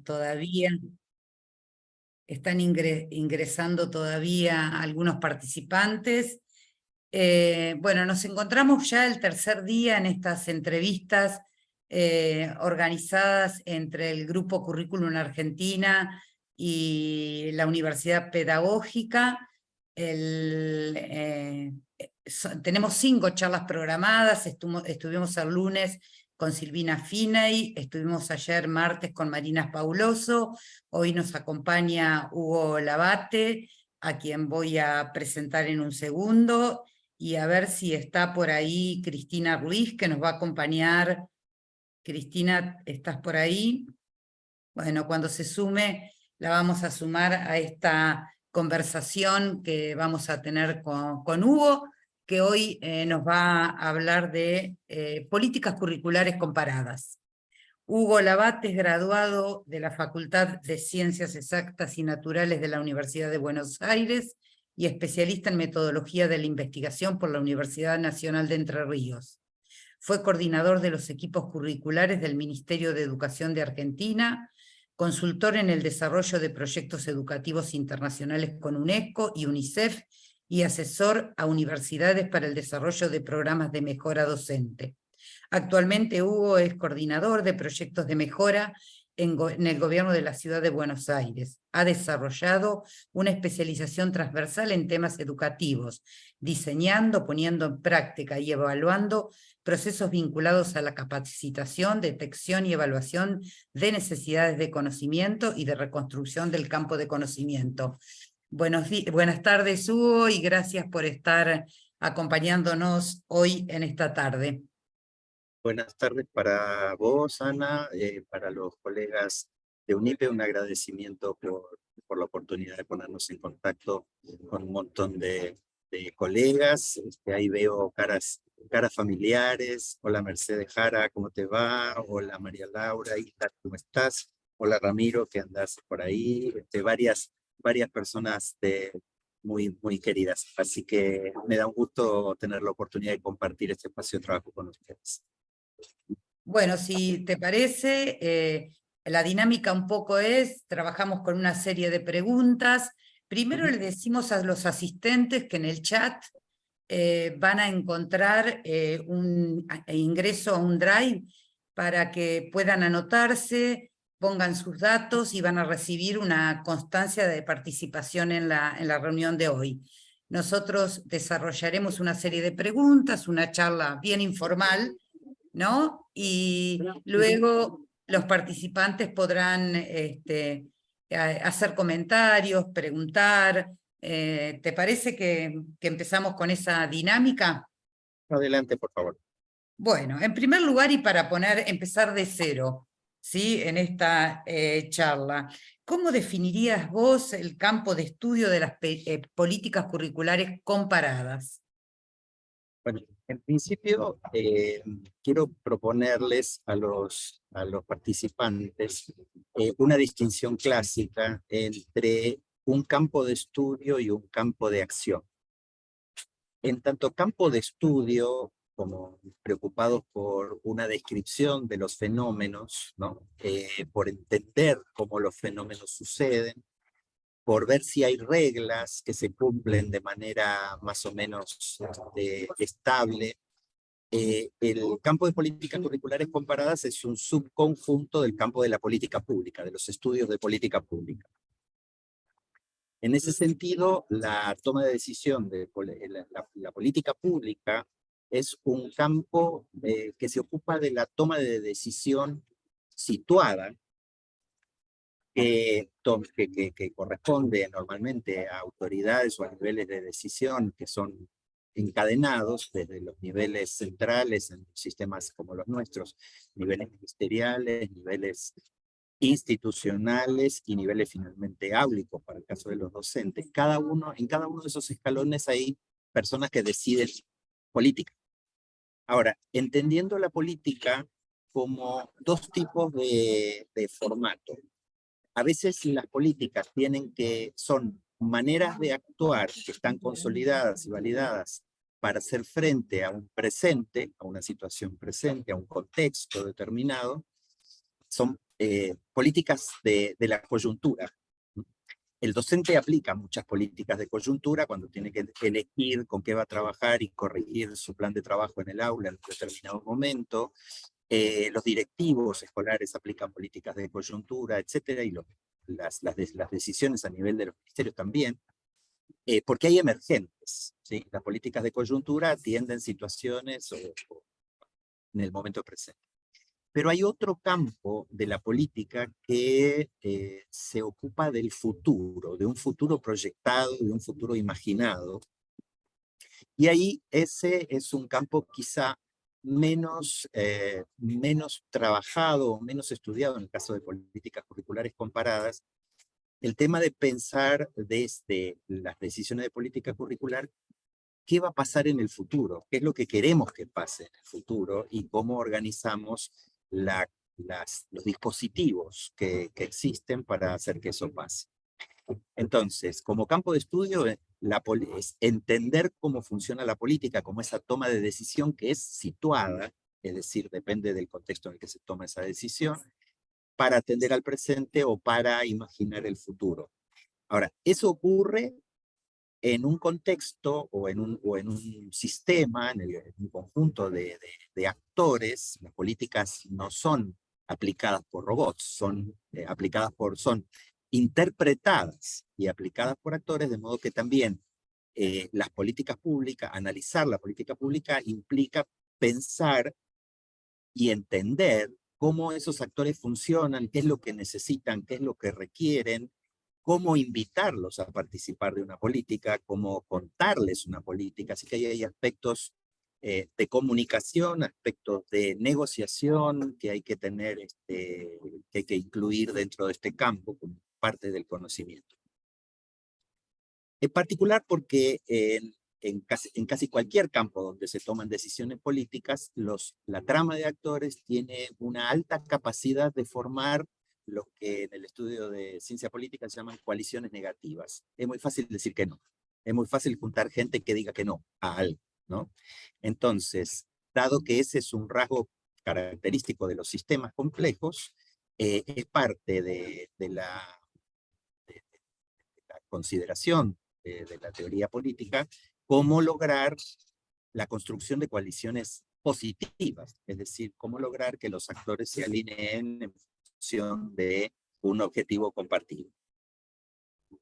todavía, están ingresando todavía algunos participantes. Bueno, nos encontramos ya el tercer día en estas entrevistas organizadas entre el Grupo Currículum Argentina y la Universidad Pedagógica. Tenemos 5 charlas programadas, estuvimos el lunes con Silvina Finney, estuvimos ayer martes con Marina Pauloso, hoy nos acompaña Hugo Labate, a quien voy a presentar en un segundo, y a ver si está por ahí Cristina Ruiz, que nos va a acompañar. Cristina, ¿estás por ahí? Bueno, cuando se sume, la vamos a sumar a esta conversación que vamos a tener con Hugo, que hoy nos va a hablar de políticas curriculares comparadas. Hugo Labate es graduado de la Facultad de Ciencias Exactas y Naturales de la Universidad de Buenos Aires y especialista en metodología de la investigación por la Universidad Nacional de Entre Ríos. Fue coordinador de los equipos curriculares del Ministerio de Educación de Argentina, consultor en el desarrollo de proyectos educativos internacionales con UNESCO y UNICEF, y asesor a universidades para el desarrollo de programas de mejora docente. Actualmente Hugo es coordinador de proyectos de mejora en el gobierno de la ciudad de Buenos Aires. Ha desarrollado una especialización transversal en temas educativos, diseñando, poniendo en práctica y evaluando procesos vinculados a la capacitación, detección y evaluación de necesidades de conocimiento y de reconstrucción del campo de conocimiento. Buenas tardes, Hugo, y gracias por estar acompañándonos hoy en esta tarde. Buenas tardes para vos, Ana, para los colegas de UNIPE, un agradecimiento por la oportunidad de ponernos en contacto con un montón de colegas. Ahí veo caras familiares. Hola Mercedes Jara, ¿cómo te va? Hola María Laura, ¿cómo estás? Hola Ramiro, que andás por ahí. Varias personas muy queridas. Así que me da un gusto tener la oportunidad de compartir este espacio de trabajo con ustedes. Bueno, si te parece, la dinámica un poco es, trabajamos con una serie de preguntas. Primero le decimos a los asistentes que en el chat van a encontrar un ingreso a un drive para que puedan anotarse, pongan sus datos y van a recibir una constancia de participación en la reunión de hoy. Nosotros desarrollaremos una serie de preguntas, una charla bien informal, ¿no? Y luego los participantes podrán hacer comentarios, preguntar. ¿Te parece que empezamos con esa dinámica? Adelante, por favor. Bueno, en primer lugar, y para empezar de cero, ¿sí? En esta charla, ¿cómo definirías vos el campo de estudio de las políticas curriculares comparadas? Bueno, en principio quiero proponerles a los participantes una distinción clásica entre un campo de estudio y un campo de acción. En tanto campo de estudio, como preocupados por una descripción de los fenómenos, ¿no? Por entender cómo los fenómenos suceden, por ver si hay reglas que se cumplen de manera más o menos estable. El campo de políticas curriculares comparadas es un subconjunto del campo de la política pública, de los estudios de política pública. En ese sentido, la toma de decisión de la política pública es un campo que se ocupa de la toma de decisión situada, que corresponde normalmente a autoridades o a niveles de decisión que son encadenados desde los niveles centrales en sistemas como los nuestros, niveles ministeriales, niveles institucionales y niveles finalmente áulicos para el caso de los docentes. En cada uno de esos escalones hay personas que deciden política. Ahora, entendiendo la política como dos tipos de formato. A veces las políticas son maneras de actuar que están consolidadas y validadas para hacer frente a un presente, a una situación presente, a un contexto determinado. Son políticas de la coyuntura. El docente aplica muchas políticas de coyuntura cuando tiene que elegir con qué va a trabajar y corregir su plan de trabajo en el aula en un determinado momento. Los directivos escolares aplican políticas de coyuntura, etcétera, y las decisiones a nivel de los ministerios también, porque hay emergentes, ¿sí? Las políticas de coyuntura atienden situaciones o en el momento presente. Pero hay otro campo de la política que se ocupa del futuro, de un futuro proyectado, de un futuro imaginado. Y ahí ese es un campo quizá menos trabajado, menos estudiado en el caso de políticas curriculares comparadas. El tema de pensar desde las decisiones de política curricular, ¿qué va a pasar en el futuro? ¿Qué es lo que queremos que pase en el futuro? Y cómo organizamos los dispositivos que existen para hacer que eso pase. Entonces, como campo de estudio, es entender cómo funciona la política, como esa toma de decisión que es situada, es decir, depende del contexto en el que se toma esa decisión, para atender al presente o para imaginar el futuro. Ahora, eso ocurre en un contexto o en un sistema, en un conjunto de actores. Las políticas no son aplicadas por robots, son son interpretadas y aplicadas por actores, de modo que también las políticas públicas, analizar la política pública implica pensar y entender cómo esos actores funcionan, qué es lo que necesitan, qué es lo que requieren, cómo invitarlos a participar de una política, cómo contarles una política. Así que ahí hay aspectos de comunicación, aspectos de negociación que hay que tener, que hay que incluir dentro de este campo como parte del conocimiento. En particular porque en casi cualquier campo donde se toman decisiones políticas, la trama de actores tiene una alta capacidad de formar lo que en el estudio de ciencia política se llaman coaliciones negativas. Es muy fácil decir que no. Es muy fácil juntar gente que diga que no a algo, ¿no? Entonces, dado que ese es un rasgo característico de los sistemas complejos, es parte de la consideración de la teoría política, cómo lograr la construcción de coaliciones positivas, es decir, cómo lograr que los actores se alineen en función de un objetivo compartido.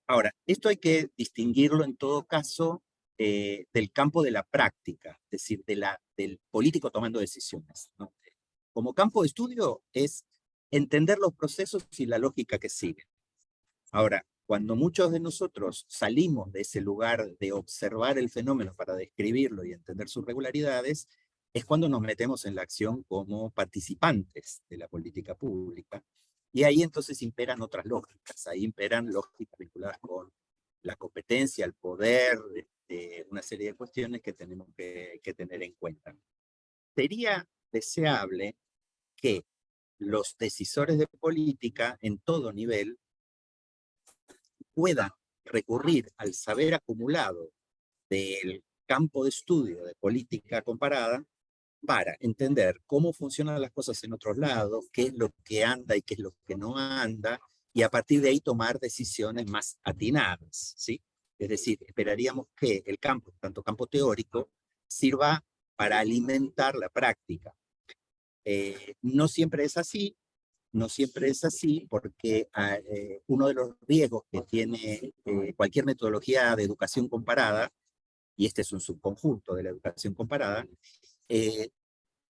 Ahora, esto hay que distinguirlo en todo caso del campo de la práctica, es decir, del político tomando decisiones, ¿no? Como campo de estudio es entender los procesos y la lógica que siguen. Ahora, cuando muchos de nosotros salimos de ese lugar de observar el fenómeno para describirlo y entender sus regularidades, es cuando nos metemos en la acción como participantes de la política pública. Y ahí entonces imperan otras lógicas, ahí imperan lógicas vinculadas con la competencia, el poder, una serie de cuestiones que tenemos que tener en cuenta. Sería deseable que los decisores de política en todo nivel puedan recurrir al saber acumulado del campo de estudio de política comparada para entender cómo funcionan las cosas en otros lados, qué es lo que anda y qué es lo que no anda, y a partir de ahí tomar decisiones más atinadas, ¿sí? Es decir, esperaríamos que el campo, tanto campo teórico, sirva para alimentar la práctica. No siempre es así, no siempre es así, porque uno de los riesgos que tiene cualquier metodología de educación comparada, y este es un subconjunto de la educación comparada,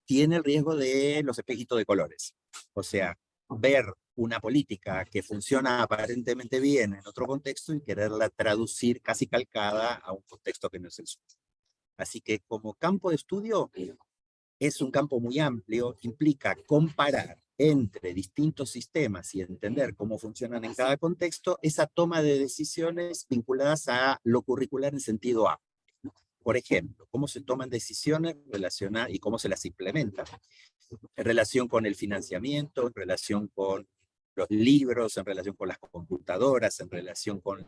tiene el riesgo de los espejitos de colores. O sea, ver una política que funciona aparentemente bien en otro contexto y quererla traducir casi calcada a un contexto que no es el suyo. Así que como campo de estudio es un campo muy amplio, implica comparar entre distintos sistemas y entender cómo funcionan en cada contexto esa toma de decisiones vinculadas a lo curricular en sentido amplio. Por ejemplo, cómo se toman decisiones relacionadas y cómo se las implementan en relación con el financiamiento, en relación con los libros, en relación con las computadoras, en relación con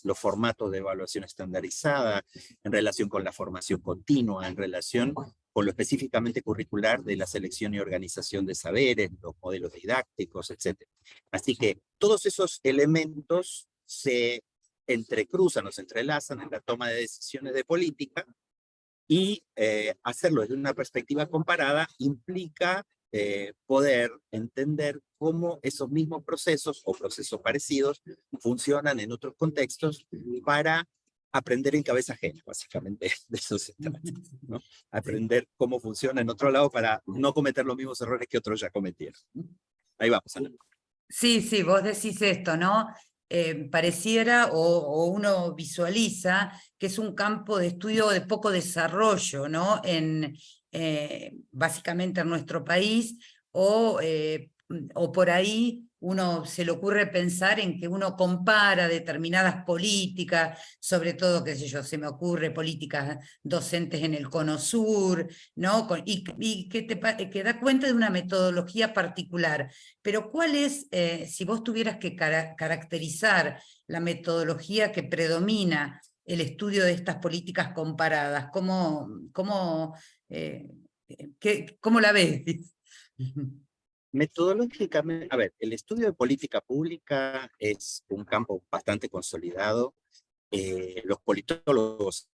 los formatos de evaluación estandarizada, en relación con la formación continua, en relación con lo específicamente curricular de la selección y organización de saberes, los modelos didácticos, etc. Así que todos esos elementos se entrecruzan o se entrelazan en la toma de decisiones de política, y hacerlo desde una perspectiva comparada implica poder entender cómo esos mismos procesos o procesos parecidos funcionan en otros contextos para aprender en cabeza ajena, básicamente, de eso se trata, ¿no? Aprender cómo funciona en otro lado para no cometer los mismos errores que otros ya cometieron. Ahí vamos, Ana. Sí, sí, vos decís esto, ¿no? Pareciera o uno visualiza que es un campo de estudio de poco desarrollo, ¿no? Básicamente en nuestro país, o por ahí uno se le ocurre pensar en que uno compara determinadas políticas, sobre todo, qué sé yo, se me ocurre políticas docentes en el Cono Sur, ¿no? Y que da cuenta de una metodología particular. Pero ¿cuál es, si vos tuvieras que caracterizar la metodología que predomina el estudio de estas políticas comparadas? ¿Cómo la ves? Metodológicamente, a ver, el estudio de política pública es un campo bastante consolidado. Los politólogos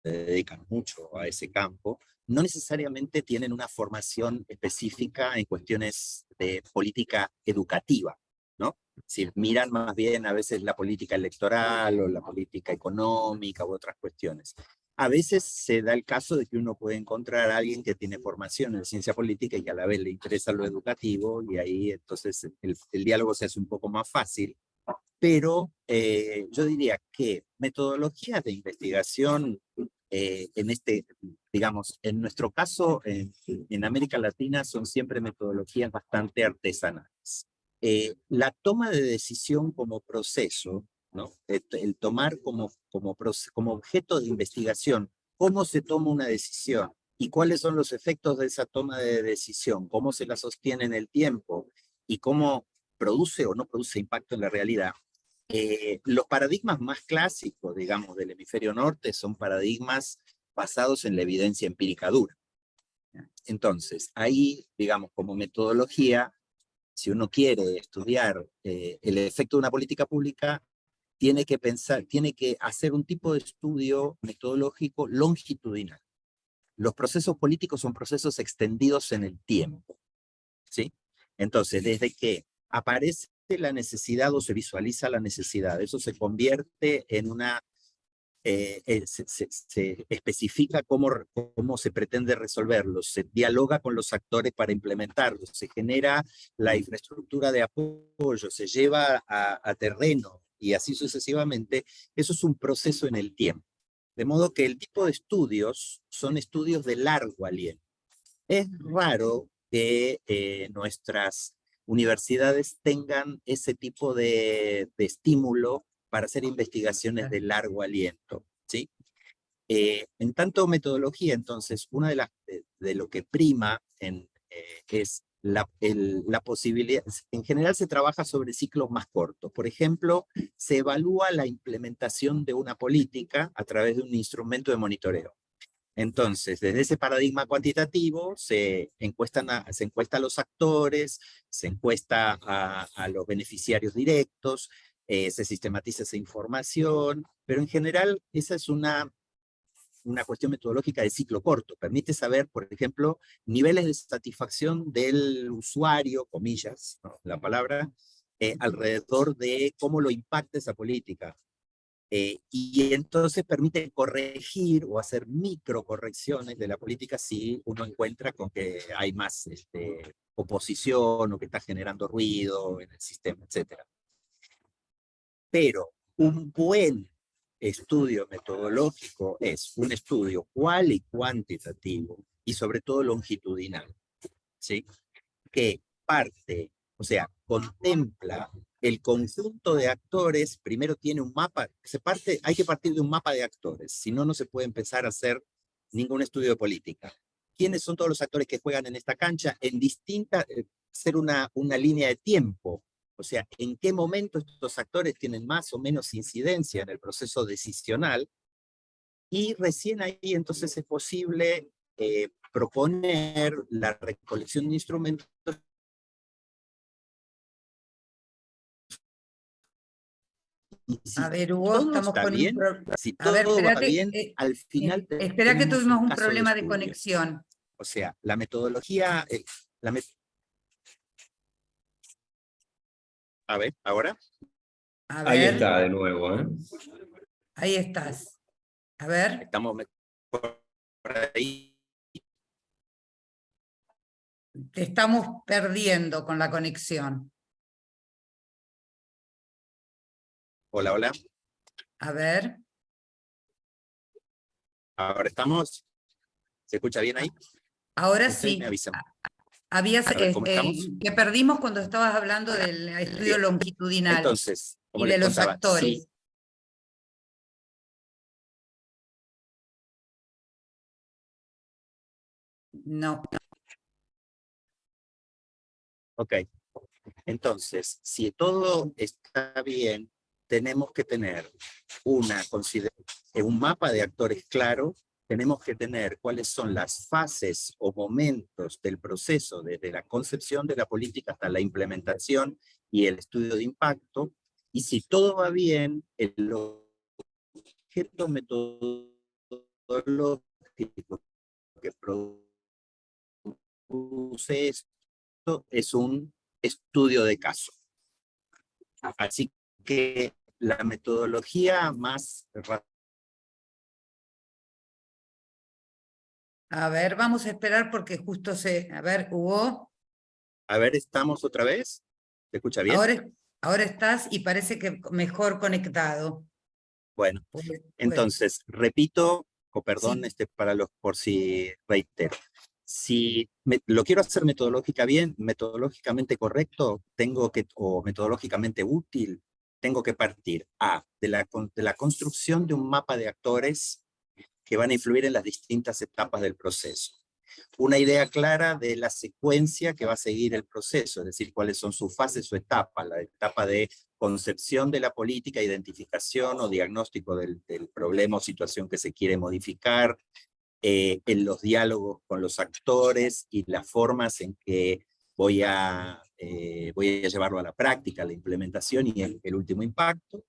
se dedican mucho a ese campo. No necesariamente tienen una formación específica en cuestiones de política educativa, ¿no? Si miran más bien a veces la política electoral o la política económica u otras cuestiones. A veces se da el caso de que uno puede encontrar a alguien que tiene formación en ciencia política y que a la vez le interesa lo educativo, y ahí entonces el diálogo se hace un poco más fácil. Pero yo diría que metodologías de investigación digamos, en nuestro caso, en América Latina, son siempre metodologías bastante artesanales. La toma de decisión como proceso, ¿no? El tomar como objeto de investigación cómo se toma una decisión y cuáles son los efectos de esa toma de decisión, cómo se la sostiene en el tiempo y cómo produce o no produce impacto en la realidad. Los paradigmas más clásicos, digamos, del hemisferio norte son paradigmas basados en la evidencia empírica dura. Entonces, ahí, digamos, como metodología, si uno quiere estudiar el efecto de una política pública, tiene que hacer un tipo de estudio metodológico longitudinal. Los procesos políticos son procesos extendidos en el tiempo, ¿sí? Entonces, desde que aparece la necesidad o se visualiza la necesidad, eso se convierte en una, se especifica cómo se pretende resolverlo, se dialoga con los actores para implementarlo, se genera la infraestructura de apoyo, se lleva a terreno y así sucesivamente. Eso es un proceso en el tiempo. De modo que el tipo de estudios son estudios de largo aliento. Es raro que nuestras universidades tengan ese tipo de estímulo para hacer investigaciones de largo aliento, ¿sí? En tanto metodología, entonces, una de lo que prima es la posibilidad, en general se trabaja sobre ciclos más cortos. Por ejemplo, se evalúa la implementación de una política a través de un instrumento de monitoreo. Entonces, desde ese paradigma cuantitativo se encuesta a los actores, se encuesta a los beneficiarios directos, se sistematiza esa información, pero en general esa es una cuestión metodológica de ciclo corto. Permite saber, por ejemplo, niveles de satisfacción del usuario, comillas, ¿no? La palabra, alrededor de cómo lo impacta esa política. Y entonces permite corregir o hacer microcorrecciones de la política si uno encuentra con que hay más oposición o que está generando ruido en el sistema, etc. Pero un buen estudio metodológico es un estudio cual y cuantitativo y sobre todo longitudinal, ¿sí? Que parte, o sea, contempla el conjunto de actores. Primero tiene un mapa, hay que partir de un mapa de actores, si no, no se puede empezar a hacer ningún estudio de política. ¿Quiénes son todos los actores que juegan en esta cancha? Hacer una línea de tiempo, o sea, en qué momento estos actores tienen más o menos incidencia en el proceso decisional, y recién ahí entonces es posible proponer la recolección de instrumentos. Y A si ver, Hugo, todo estamos está con un bien, problema. si A ver, todo va espérate, bien, al final espera que tenemos tuvimos un un caso de problema de estudio. conexión. O sea, la metodología, a ver, ahora. A Ahí ver, está de nuevo, ¿eh? ahí estás. A ver, Estamos por ahí. te estamos perdiendo con la conexión. Hola, hola. A ver, Ahora estamos. ¿Se escucha bien ahí? ahora Ustedes me sí. avisan. Habías, A ver, ¿cómo estamos? que perdimos cuando estabas hablando del estudio Bien. longitudinal Entonces, y como de les los contaba, actores. sí. No. Ok. Entonces, si todo está bien, tenemos que tener un mapa de actores claro, tenemos que tener cuáles son las fases o momentos del proceso, desde la concepción de la política hasta la implementación y el estudio de impacto, y si todo va bien, el objeto metodológico que produce esto es un estudio de caso. Así que la metodología más... A ver, vamos a esperar porque justo se... A ver, Hugo, A ver, ¿estamos otra vez? ¿Se escucha bien? ahora estás y parece que mejor conectado. Bueno, Pues, entonces, repito, o perdón, sí. para los por si reitero. Si lo quiero hacer metodológicamente correcto, o metodológicamente útil, tengo que partir de la construcción de un mapa de actores que van a influir en las distintas etapas del proceso. Una idea clara de la secuencia que va a seguir el proceso, es decir, cuáles son sus fases o etapas, la etapa de concepción de la política, identificación o diagnóstico del problema o situación que se quiere modificar, en los diálogos con los actores y las formas en que voy a llevarlo a la práctica, la implementación y el último impacto.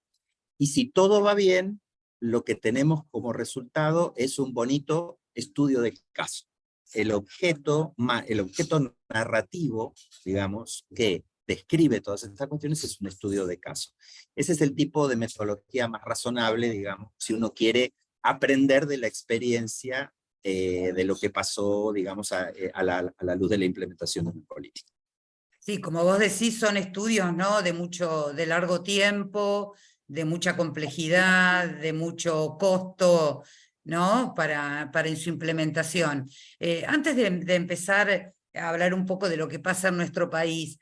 Y si todo va bien, lo que tenemos como resultado es un bonito estudio de caso. El objeto narrativo, digamos, que describe todas estas cuestiones es un estudio de caso. Ese es el tipo de metodología más razonable, digamos, si uno quiere aprender de la experiencia de lo que pasó, digamos, a la luz de la implementación de una política. Sí, como vos decís, son estudios, ¿no? De largo tiempo, de mucha complejidad, de mucho costo, ¿no? Para en su implementación. Antes de empezar a hablar un poco de lo que pasa en nuestro país,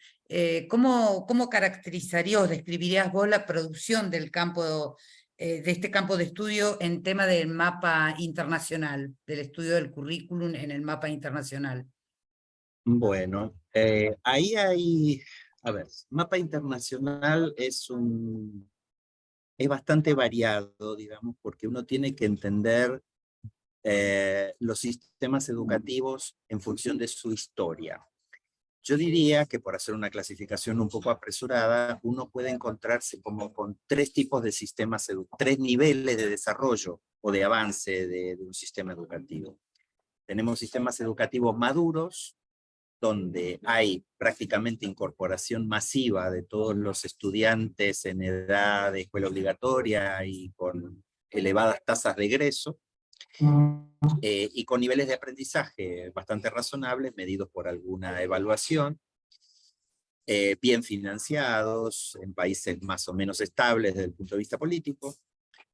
¿cómo caracterizarías o describirías vos la producción del campo, de este campo de estudio en tema del mapa internacional, del estudio del currículum en el mapa internacional? Bueno, ahí hay, a ver, mapa internacional es bastante variado, digamos, porque uno tiene que entender los sistemas educativos en función de su historia. Yo diría que por hacer una clasificación un poco apresurada, uno puede encontrarse como con tres tipos de sistemas, tres niveles de desarrollo o de avance de un sistema educativo. Tenemos sistemas educativos maduros, donde hay prácticamente incorporación masiva de todos los estudiantes en edad de escuela obligatoria y con elevadas tasas de egreso, y con niveles de aprendizaje bastante razonables, medidos por alguna evaluación, bien financiados, en países más o menos estables desde el punto de vista político.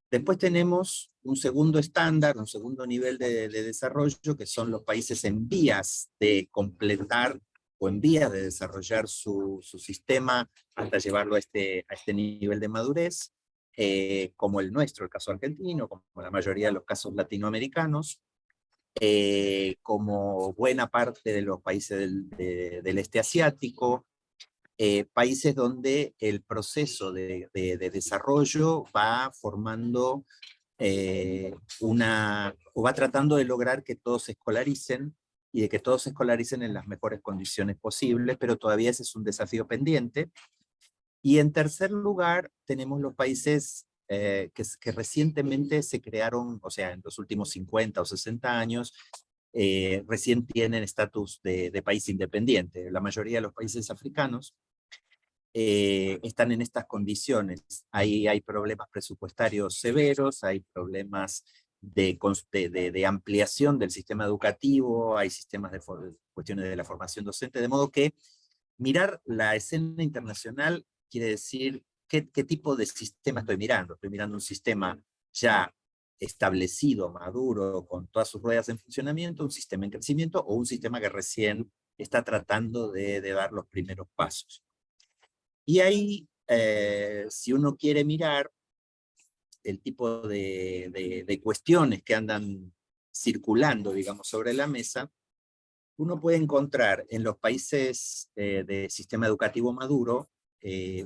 Después tenemos un segundo estándar, un segundo nivel de desarrollo, que son los países en vías de completar o en vías de desarrollar su sistema hasta llevarlo a este nivel de madurez, como el nuestro, el caso argentino, como la mayoría de los casos latinoamericanos, como buena parte de los países del este asiático, países donde el proceso de desarrollo va formando o va tratando de lograr que todos se escolaricen y de que todos se escolaricen en las mejores condiciones posibles, pero todavía ese es un desafío pendiente. Y en tercer lugar, tenemos los países que recientemente se crearon, o sea, en los últimos 50 o 60 años, recién tienen estatus de país independiente. La mayoría de los países africanos están en estas condiciones. Ahí hay problemas presupuestarios severos, hay problemas de ampliación del sistema educativo, hay sistemas de cuestiones de la formación docente, de modo que mirar la escena internacional quiere decir qué tipo de sistema estoy mirando. Estoy mirando un sistema ya establecido, maduro, con todas sus ruedas en funcionamiento, un sistema en crecimiento, o un sistema que recién está tratando de dar los primeros pasos. Y ahí, si uno quiere mirar el tipo de cuestiones que andan circulando, digamos, sobre la mesa, uno puede encontrar en los países de sistema educativo maduro,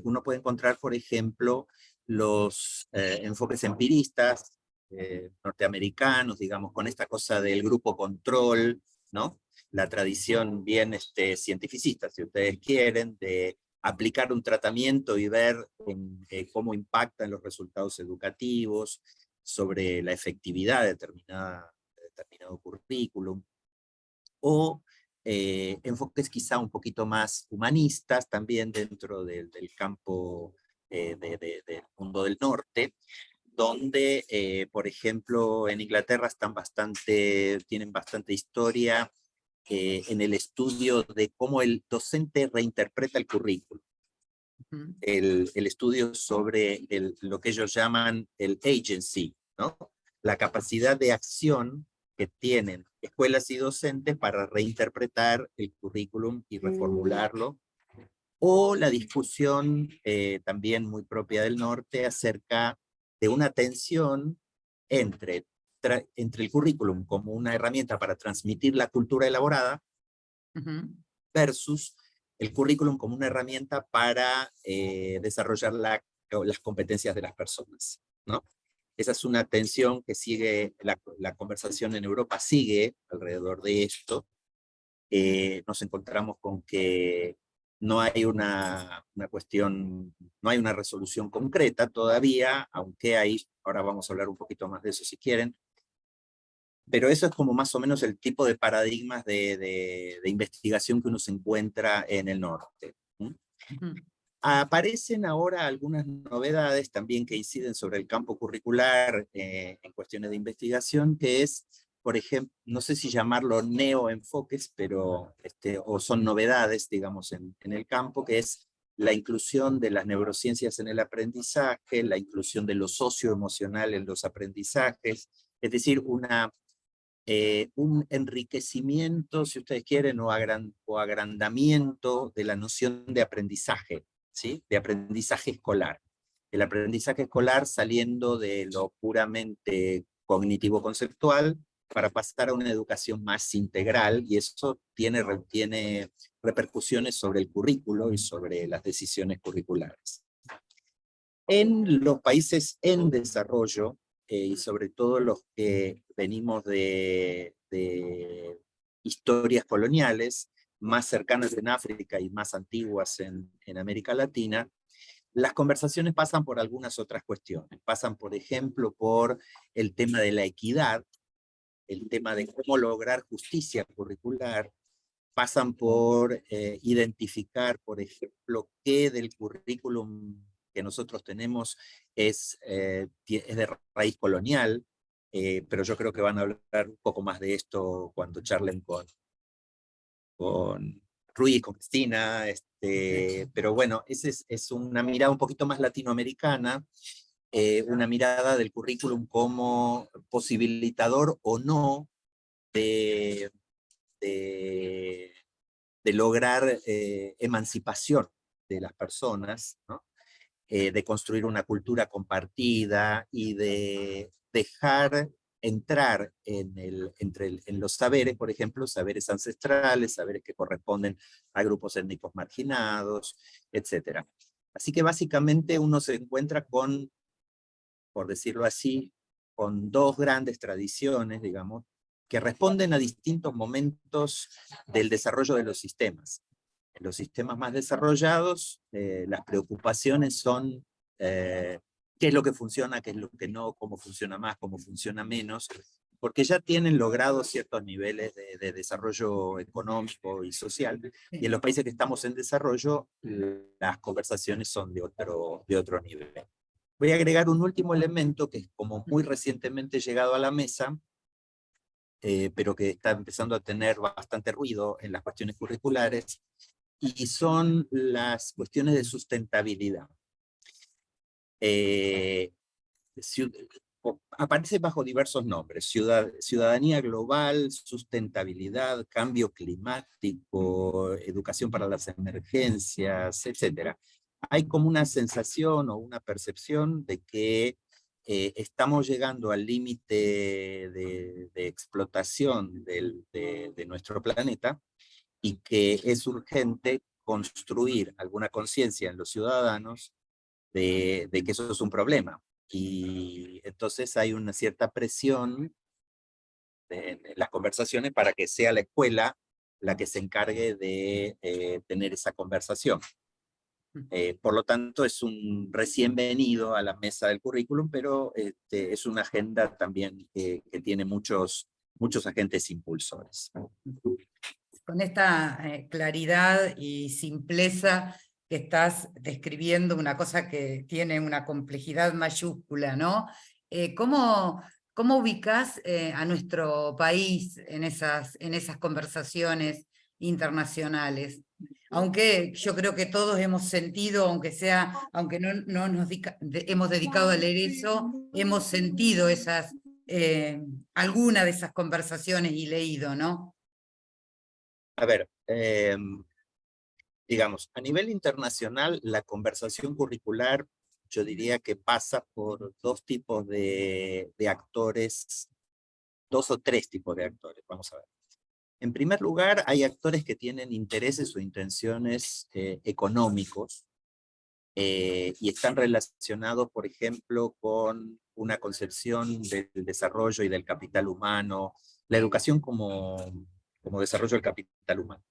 uno puede encontrar, por ejemplo, los enfoques empiristas norteamericanos, digamos, con esta cosa del grupo control, ¿no? La tradición bien cientificista, si ustedes quieren, de aplicar un tratamiento y ver cómo impactan los resultados educativos, sobre la efectividad de determinado currículum, o enfoques quizá un poquito más humanistas también dentro del campo del mundo del norte, donde, por ejemplo, en Inglaterra tienen bastante historia en el estudio de cómo el docente reinterpreta el currículo. El estudio sobre lo que ellos llaman el agency, ¿no? La capacidad de acción que tienen escuelas y docentes para reinterpretar el currículum y reformularlo, o la discusión también muy propia del norte acerca de una tensión entre el currículum como una herramienta para transmitir la cultura elaborada versus el currículum como una herramienta para desarrollar las competencias de las personas, ¿no? Esa es una tensión que sigue, la conversación en Europa sigue alrededor de esto. Nos encontramos con que no hay una cuestión, no hay una resolución concreta todavía, aunque hay, ahora vamos a hablar un poquito más de eso si quieren, pero eso es como más o menos el tipo de paradigmas de investigación que uno se encuentra en el norte. Aparecen ahora algunas novedades también que inciden sobre el campo curricular en cuestiones de investigación, que es, por ejemplo, no sé si llamarlo neoenfoques, pero, o son novedades, digamos, en el campo, que es la inclusión de las neurociencias en el aprendizaje, la inclusión de lo socioemocional en los aprendizajes, es decir, un enriquecimiento, si ustedes quieren, o agrandamiento de la noción de aprendizaje, ¿sí? De aprendizaje escolar. El aprendizaje escolar saliendo de lo puramente cognitivo-conceptual para pasar a una educación más integral, y eso tiene repercusiones sobre el currículo y sobre las decisiones curriculares. En los países en desarrollo, y sobre todo los que venimos de historias coloniales, más cercanas en África y más antiguas en América Latina, las conversaciones pasan por algunas otras cuestiones. Pasan, por ejemplo, por el tema de la equidad, el tema de cómo lograr justicia curricular, pasan por identificar, por ejemplo, qué del currículum que nosotros tenemos es de raíz colonial, pero yo creo que van a hablar un poco más de esto cuando charlen con Ruiz, con Cristina, pero bueno, esa es una mirada un poquito más latinoamericana, una mirada del currículum como posibilitador o no de lograr emancipación de las personas, ¿no? De construir una cultura compartida y de dejar entrar en los saberes, por ejemplo, saberes ancestrales, saberes que corresponden a grupos étnicos marginados, etc. Así que básicamente uno se encuentra con, por decirlo así, con dos grandes tradiciones, digamos, que responden a distintos momentos del desarrollo de los sistemas. En los sistemas más desarrollados, las preocupaciones son qué es lo que funciona, qué es lo que no, cómo funciona más, cómo funciona menos, porque ya tienen logrado ciertos niveles de desarrollo económico y social, y en los países que estamos en desarrollo, las conversaciones son de otro nivel. Voy a agregar un último elemento que es como muy recientemente llegado a la mesa, pero que está empezando a tener bastante ruido en las cuestiones curriculares, y son las cuestiones de sustentabilidad. Aparece bajo diversos nombres: ciudadanía global, sustentabilidad, cambio climático, educación para las emergencias, etc. Hay como una sensación o una percepción de que estamos llegando al límite de explotación de nuestro planeta, y que es urgente construir alguna conciencia en los ciudadanos de que eso es un problema. Y entonces hay una cierta presión en las conversaciones para que sea la escuela la que se encargue de tener esa conversación. Por lo tanto, es un recién venido a la mesa del currículum, pero es una agenda también que tiene muchos agentes impulsores. Con esta claridad y simpleza que estás describiendo una cosa que tiene una complejidad mayúscula, ¿no? ¿Cómo ubicás a nuestro país en esas conversaciones internacionales? Aunque yo creo que todos hemos sentido, aunque no hemos dedicado a leer eso, hemos sentido alguna de esas conversaciones y leído, ¿no? A ver, digamos, a nivel internacional, la conversación curricular, yo diría que pasa por dos tipos de actores, dos o tres tipos de actores, vamos a ver. En primer lugar, hay actores que tienen intereses o intenciones económicos, y están relacionados, por ejemplo, con una concepción del desarrollo y del capital humano, la educación como desarrollo del capital humano.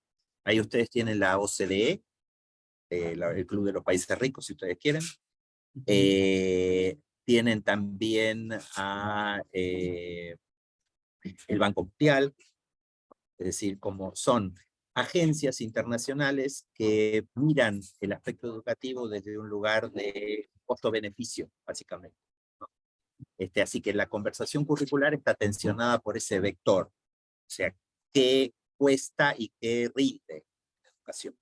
Ahí ustedes tienen la OCDE, el Club de los Países Ricos, si ustedes quieren. Tienen también el Banco Mundial, es decir, como son agencias internacionales que miran el aspecto educativo desde un lugar de costo-beneficio, básicamente, ¿no? Así que la conversación curricular está tensionada por ese vector, o sea, qué cuesta y qué rinde la educación.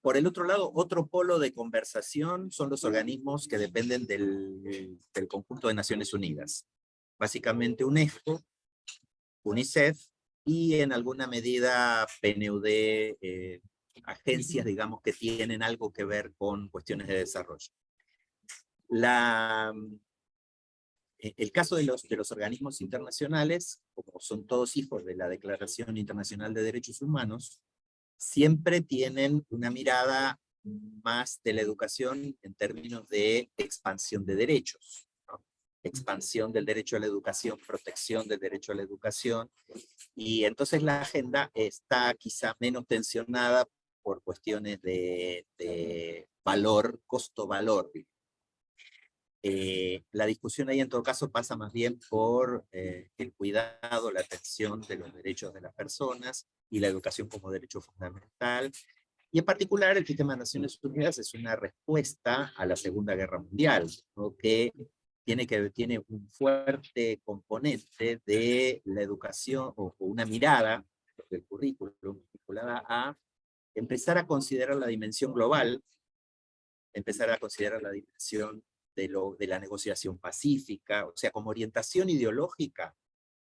Por el otro lado, otro polo de conversación son los organismos que dependen del conjunto de Naciones Unidas. Básicamente UNESCO, UNICEF y en alguna medida PNUD, agencias, digamos, que tienen algo que ver con cuestiones de desarrollo. El caso de los organismos internacionales, como son todos hijos de la Declaración Internacional de Derechos Humanos, siempre tienen una mirada más de la educación en términos de expansión de derechos, ¿no? Expansión del derecho a la educación, protección del derecho a la educación, y entonces la agenda está quizá menos tensionada por cuestiones de valor, costo-valor. La discusión ahí en todo caso pasa más bien por el cuidado, la atención de los derechos de las personas y la educación como derecho fundamental. Y en particular el sistema de Naciones Unidas es una respuesta a la Segunda Guerra Mundial, ¿no? Que tiene un fuerte componente de la educación o una mirada del currículum vinculada a empezar a considerar la dimensión global, empezar a considerar la dimensión de la negociación pacífica, o sea, como orientación ideológica.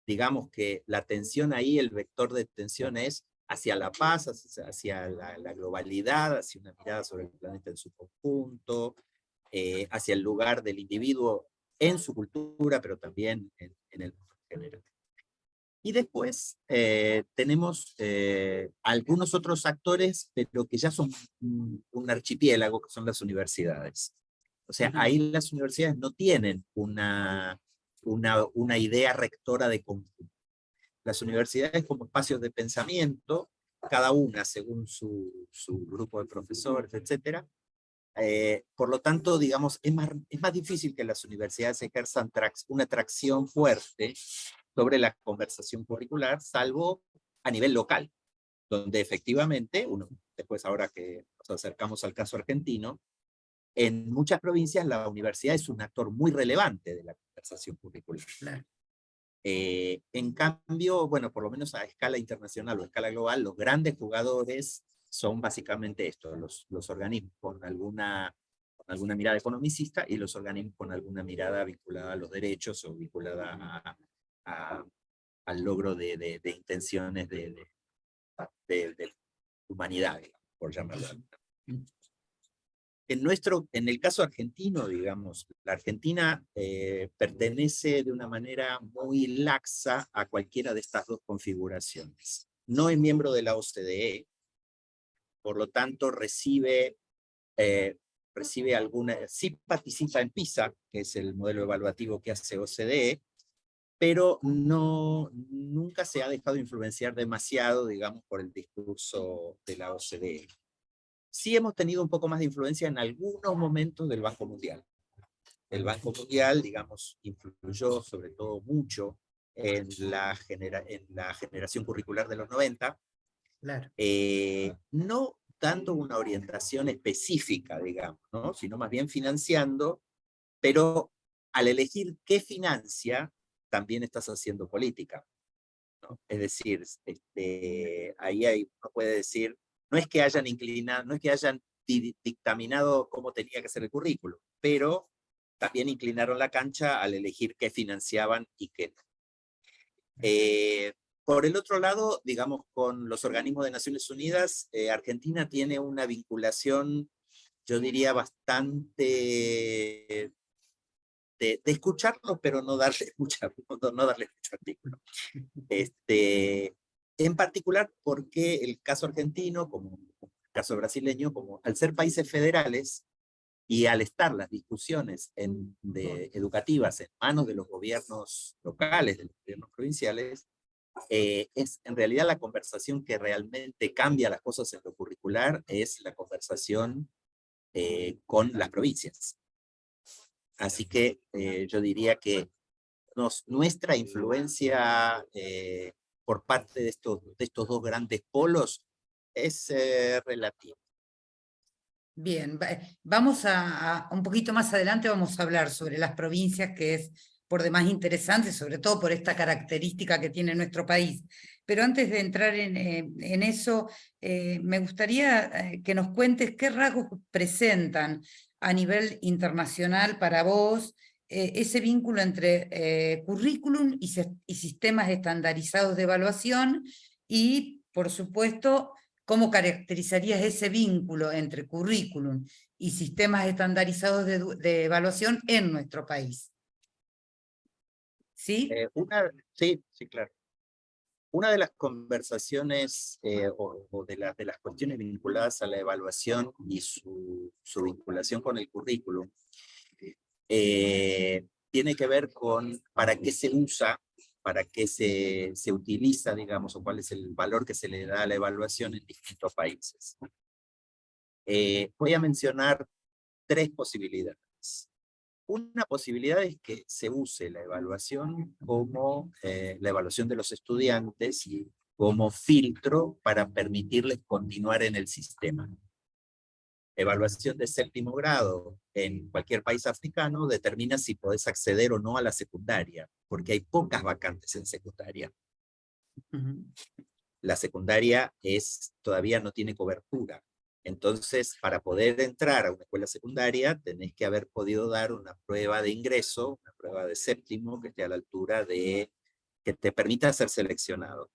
Digamos que la tensión ahí, el vector de tensión es hacia la paz, hacia la globalidad, hacia una mirada sobre el planeta en su conjunto, hacia el lugar del individuo en su cultura, pero también en el mundo en general. Y después tenemos algunos otros actores, pero que ya son un archipiélago, que son las universidades. O sea, ahí las universidades no tienen una una idea rectora de conjunto. Las universidades como espacios de pensamiento, cada una según su grupo de profesores, etcétera. Por lo tanto, digamos, es más difícil que las universidades ejerzan una tracción fuerte sobre la conversación curricular, salvo a nivel local, donde efectivamente, después ahora que nos acercamos al caso argentino, en muchas provincias la universidad es un actor muy relevante de la conversación curricular. Claro. En cambio, bueno, por lo menos a escala internacional o a escala global, los grandes jugadores son básicamente estos, los organismos con alguna mirada economicista y los organismos con alguna mirada vinculada a los derechos o vinculada al logro de intenciones de humanidad, por llamarlo así. En el caso argentino, digamos, la Argentina pertenece de una manera muy laxa a cualquiera de estas dos configuraciones. No es miembro de la OCDE, por lo tanto sí participa en PISA, que es el modelo evaluativo que hace OCDE, pero nunca se ha dejado influenciar demasiado, digamos, por el discurso de la OCDE. Sí hemos tenido un poco más de influencia en algunos momentos del Banco Mundial. El Banco Mundial, digamos, influyó sobre todo mucho en la generación curricular de los 90. Claro. No dando una orientación específica, digamos, ¿no? Sino más bien financiando, pero al elegir qué financia, también estás haciendo política, ¿no? Es decir, ahí uno puede decir, no es que hayan inclinado, no es que hayan dictaminado cómo tenía que ser el currículo, pero también inclinaron la cancha al elegir qué financiaban y qué no. Por el otro lado, digamos, con los organismos de Naciones Unidas, Argentina tiene una vinculación, yo diría, bastante de escucharlos, pero no darle mucho artículo. En particular porque el caso argentino, como el caso brasileño, como al ser países federales y al estar las discusiones educativas en manos de los gobiernos locales, de los gobiernos provinciales, es en realidad la conversación que realmente cambia las cosas en lo curricular, es la conversación con las provincias. Así que yo diría que nuestra influencia por parte de estos dos grandes polos es relativa. Bien, vamos a un poquito más adelante vamos a hablar sobre las provincias, que es por demás interesante, sobre todo por esta característica que tiene nuestro país. Pero antes de entrar en eso, me gustaría que nos cuentes qué rasgos presentan a nivel internacional para vos ese vínculo entre currículum y sistemas estandarizados de evaluación y, por supuesto, ¿cómo caracterizarías ese vínculo entre currículum y sistemas estandarizados de evaluación en nuestro país? ¿Sí? Sí, claro. Una de las conversaciones o de las cuestiones vinculadas a la evaluación y su vinculación con el currículum tiene que ver con para qué se usa, para qué se utiliza, digamos, o cuál es el valor que se le da a la evaluación en distintos países. Voy a mencionar 3 posibilidades. Una posibilidad es que se use la evaluación como la evaluación de los estudiantes como filtro para permitirles continuar en el sistema. Evaluación de 7º grado en cualquier país africano determina si podés acceder o no a la secundaria, porque hay pocas vacantes en secundaria. La secundaria todavía no tiene cobertura. Entonces, para poder entrar a una escuela secundaria, tenés que haber podido dar una prueba de ingreso, una prueba de 7º, que esté a la altura que te permita ser seleccionado.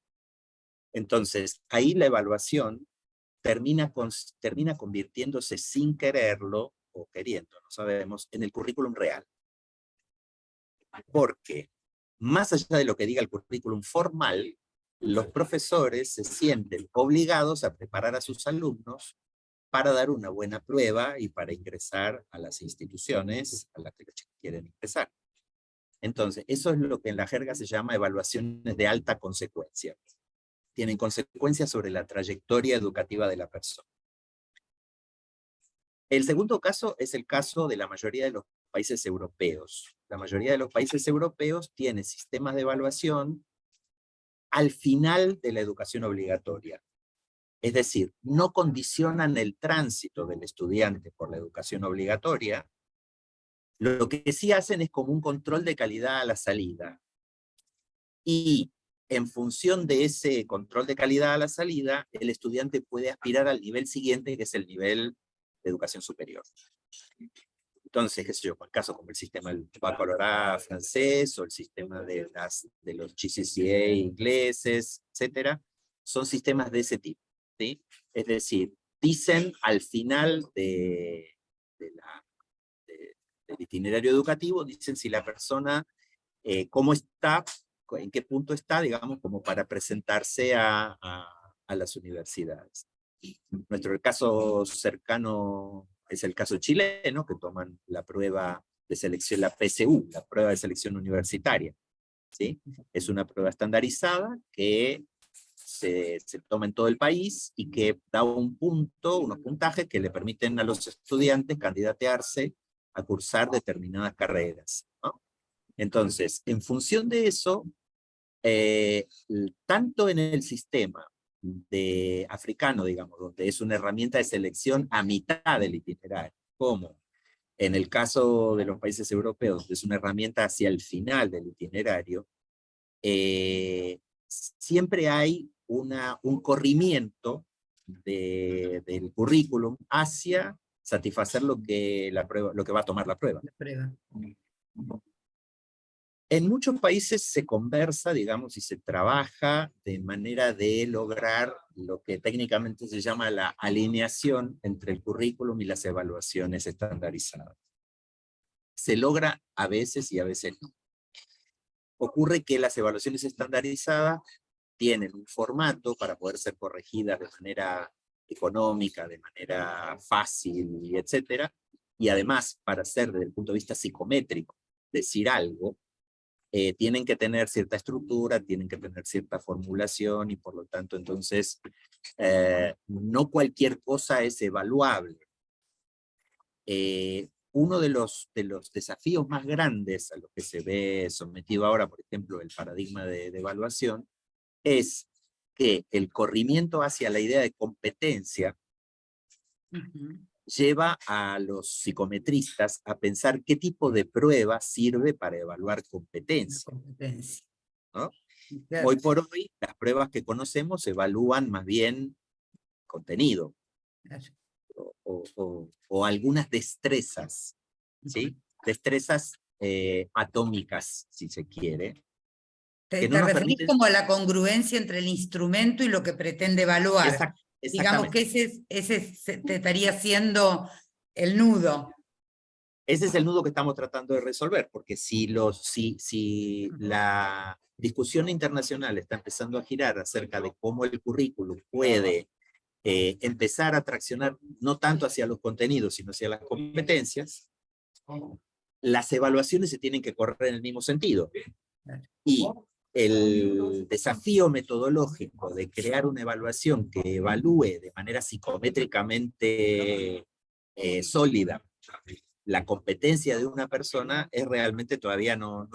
Entonces, ahí la evaluación termina convirtiéndose sin quererlo, o queriendo, no sabemos, en el currículum real. Porque, más allá de lo que diga el currículum formal, los profesores se sienten obligados a preparar a sus alumnos para dar una buena prueba y para ingresar a las instituciones a las que quieren ingresar. Entonces, eso es lo que en la jerga se llama evaluaciones de alta consecuencia. Tienen consecuencias sobre la trayectoria educativa de la persona. El segundo caso es el caso de la mayoría de los países europeos. La mayoría de los países europeos tienen sistemas de evaluación al final de la educación obligatoria. Es decir, no condicionan el tránsito del estudiante por la educación obligatoria. Lo que sí hacen es como un control de calidad a la salida. Y en función de ese control de calidad a la salida, el estudiante puede aspirar al nivel siguiente, que es el nivel de educación superior. Entonces, qué sé yo, por el caso como el sistema del baccalaureat francés, o el sistema de los GCSE ingleses, etcétera, son sistemas de ese tipo, ¿sí? Es decir, dicen al final del itinerario educativo, dicen si la persona, cómo está, en qué punto está, digamos, como para presentarse a las universidades. Nuestro caso cercano es el caso chileno, que toman la prueba de selección, la PSU, la prueba de selección universitaria, ¿sí? Es una prueba estandarizada que se toma en todo el país y que da un punto, unos puntajes que le permiten a los estudiantes candidatearse a cursar determinadas carreras, ¿no? Entonces, en función de eso, tanto en el sistema de africano, digamos, donde es una herramienta de selección a mitad del itinerario, como en el caso de los países europeos, es una herramienta hacia el final del itinerario, siempre hay un corrimiento del currículum hacia satisfacer lo que va a tomar la prueba. En muchos países se conversa, digamos, y se trabaja de manera de lograr lo que técnicamente se llama la alineación entre el currículum y las evaluaciones estandarizadas. Se logra a veces y a veces no. Ocurre que las evaluaciones estandarizadas tienen un formato para poder ser corregidas de manera económica, de manera fácil, etcétera, y además, para ser desde el punto de vista psicométrico, decir algo, tienen que tener cierta estructura, tienen que tener cierta formulación, y por lo tanto, entonces, no cualquier cosa es evaluable. Uno de los desafíos más grandes a los que se ve sometido ahora, por ejemplo, el paradigma de evaluación, es que el corrimiento hacia la idea de competencia lleva a los psicometristas a pensar qué tipo de prueba sirve para evaluar competencia. ¿No? Claro. Hoy por hoy, las pruebas que conocemos evalúan más bien contenido, claro, o algunas destrezas, ¿sí? Destrezas atómicas, si se quiere. Te referís como a la congruencia entre el instrumento y lo que pretende evaluar. Digamos que ese te estaría siendo el nudo. Ese es el nudo que estamos tratando de resolver, porque si la discusión internacional está empezando a girar acerca de cómo el currículum puede empezar a traccionar no tanto hacia los contenidos, sino hacia las competencias, las evaluaciones se tienen que correr en el mismo sentido. Y el desafío metodológico de crear una evaluación que evalúe de manera psicométricamente sólida la competencia de una persona es realmente todavía no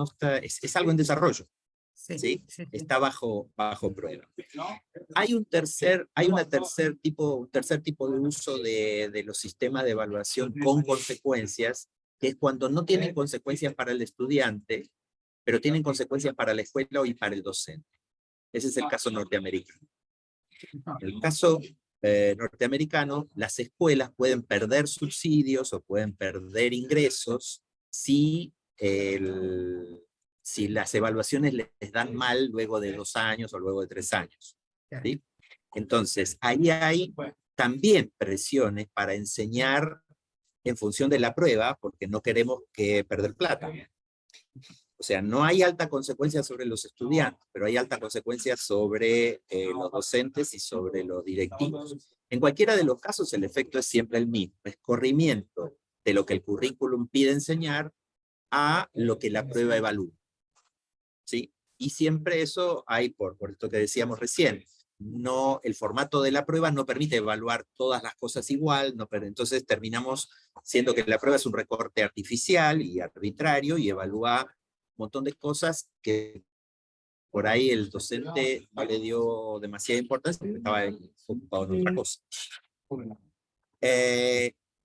está, es algo en desarrollo. ¿Sí? Está bajo prueba. Hay un tercer tipo de uso de los sistemas de evaluación con consecuencias, que es cuando no tienen consecuencias para el estudiante, pero tienen consecuencias para la escuela y para el docente. Ese es el caso norteamericano. En el caso norteamericano, las escuelas pueden perder subsidios o pueden perder ingresos si las evaluaciones les dan mal luego de 2 años o luego de 3 años. ¿Sí? Entonces, ahí hay también presiones para enseñar en función de la prueba, porque no queremos perder plata. O sea, no hay alta consecuencia sobre los estudiantes, pero hay alta consecuencia sobre los docentes y sobre los directivos. En cualquiera de los casos, el efecto es siempre el mismo. Es corrimiento de lo que el currículum pide enseñar a lo que la prueba evalúa, ¿sí? Y siempre eso hay, por esto que decíamos recién, no, el formato de la prueba no permite evaluar todas las cosas igual, no, pero entonces terminamos siendo que la prueba es un recorte artificial y arbitrario y evalúa un montón de cosas que por ahí el docente no le dio demasiada importancia porque estaba ocupado en otra cosa.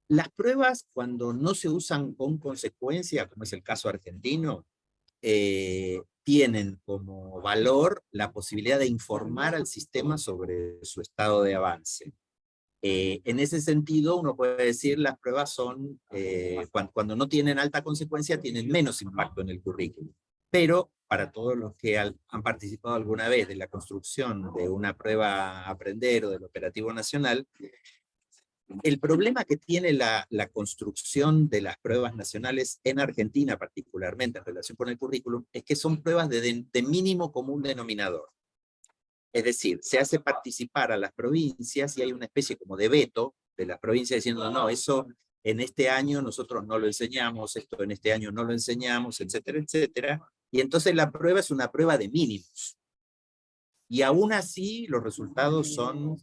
Las pruebas, cuando no se usan con consecuencia, como es el caso argentino, tienen como valor la posibilidad de informar al sistema sobre su estado de avance. En ese sentido, uno puede decir las pruebas son, cuando no tienen alta consecuencia, tienen menos impacto en el currículum. Pero para todos los que han participado alguna vez de la construcción de una prueba a aprender o del operativo nacional, el problema que tiene la construcción de las pruebas nacionales en Argentina, particularmente en relación con el currículum, es que son pruebas de mínimo común denominador. Es decir, se hace participar a las provincias y hay una especie como de veto de las provincias diciendo, no, eso en este año nosotros no lo enseñamos, esto en este año no lo enseñamos, etcétera, etcétera. Y entonces la prueba es una prueba de mínimos. Y aún así los resultados son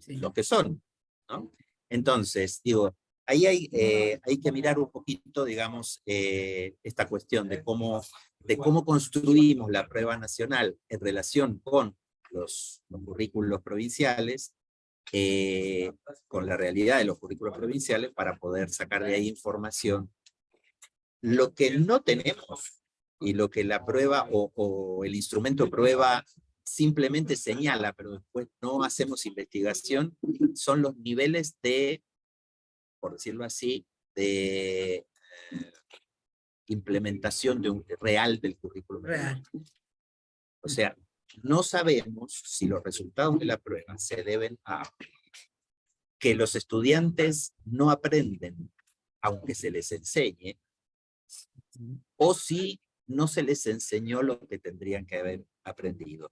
lo que son, ¿no? Entonces, digo, ahí hay que mirar un poquito, digamos, esta cuestión de cómo construimos la prueba nacional en relación con los currículos provinciales, con la realidad de los currículos provinciales, para poder sacar de ahí información. Lo que no tenemos, y lo que la prueba o el instrumento prueba simplemente señala, pero después no hacemos investigación, son los niveles de, por decirlo así, de implementación real del currículum. Real. O sea, no sabemos si los resultados de la prueba se deben a que los estudiantes no aprenden aunque se les enseñe, o si no se les enseñó lo que tendrían que haber aprendido.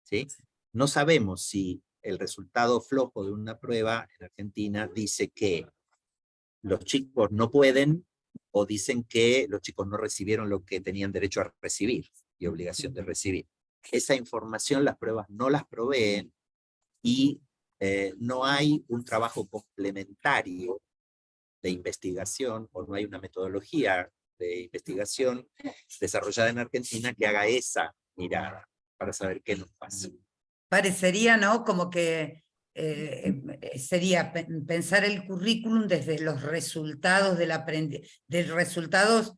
¿Sí? No sabemos si el resultado flojo de una prueba en Argentina dice que los chicos no pueden o dicen que los chicos no recibieron lo que tenían derecho a recibir y obligación de recibir. Esa información las pruebas no las proveen y no hay un trabajo complementario de investigación o no hay una metodología de investigación desarrollada en Argentina que haga esa mirada para saber qué nos pasa. Parecería, ¿no? Como que sería pensar el currículum desde los resultados del aprendizaje, de resultados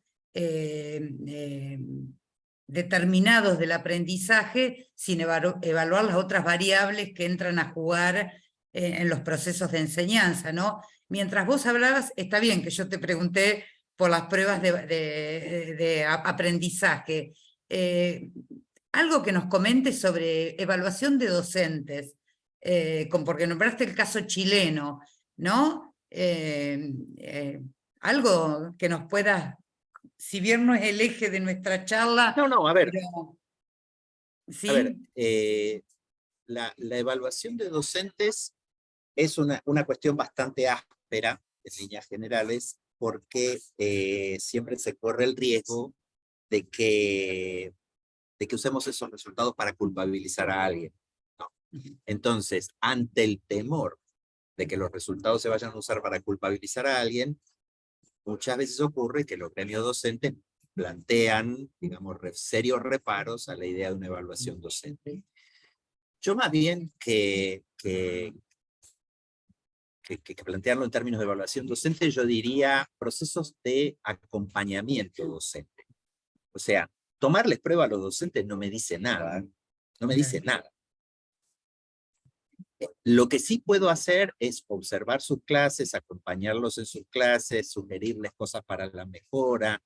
determinados del aprendizaje, sin evaluar las otras variables que entran a jugar en los procesos de enseñanza, ¿no? Mientras vos hablabas, está bien que yo te pregunté por las pruebas de aprendizaje. Algo que nos comentes sobre evaluación de docentes, porque nombraste el caso chileno, ¿no? Algo que nos puedas, si bien no es el eje de nuestra charla. No, a ver. Pero, ¿sí? A ver, la evaluación de docentes es una cuestión bastante áspera en líneas generales, porque siempre se corre el riesgo de que usemos esos resultados para culpabilizar a alguien, ¿no? Entonces, ante el temor de que los resultados se vayan a usar para culpabilizar a alguien, muchas veces ocurre que los gremios docentes plantean, digamos, serios reparos a la idea de una evaluación docente. Yo más bien que plantearlo en términos de evaluación docente, yo diría procesos de acompañamiento docente. O sea, tomarles prueba a los docentes no me dice nada, no me dice nada. Lo que sí puedo hacer es observar sus clases, acompañarlos en sus clases, sugerirles cosas para la mejora,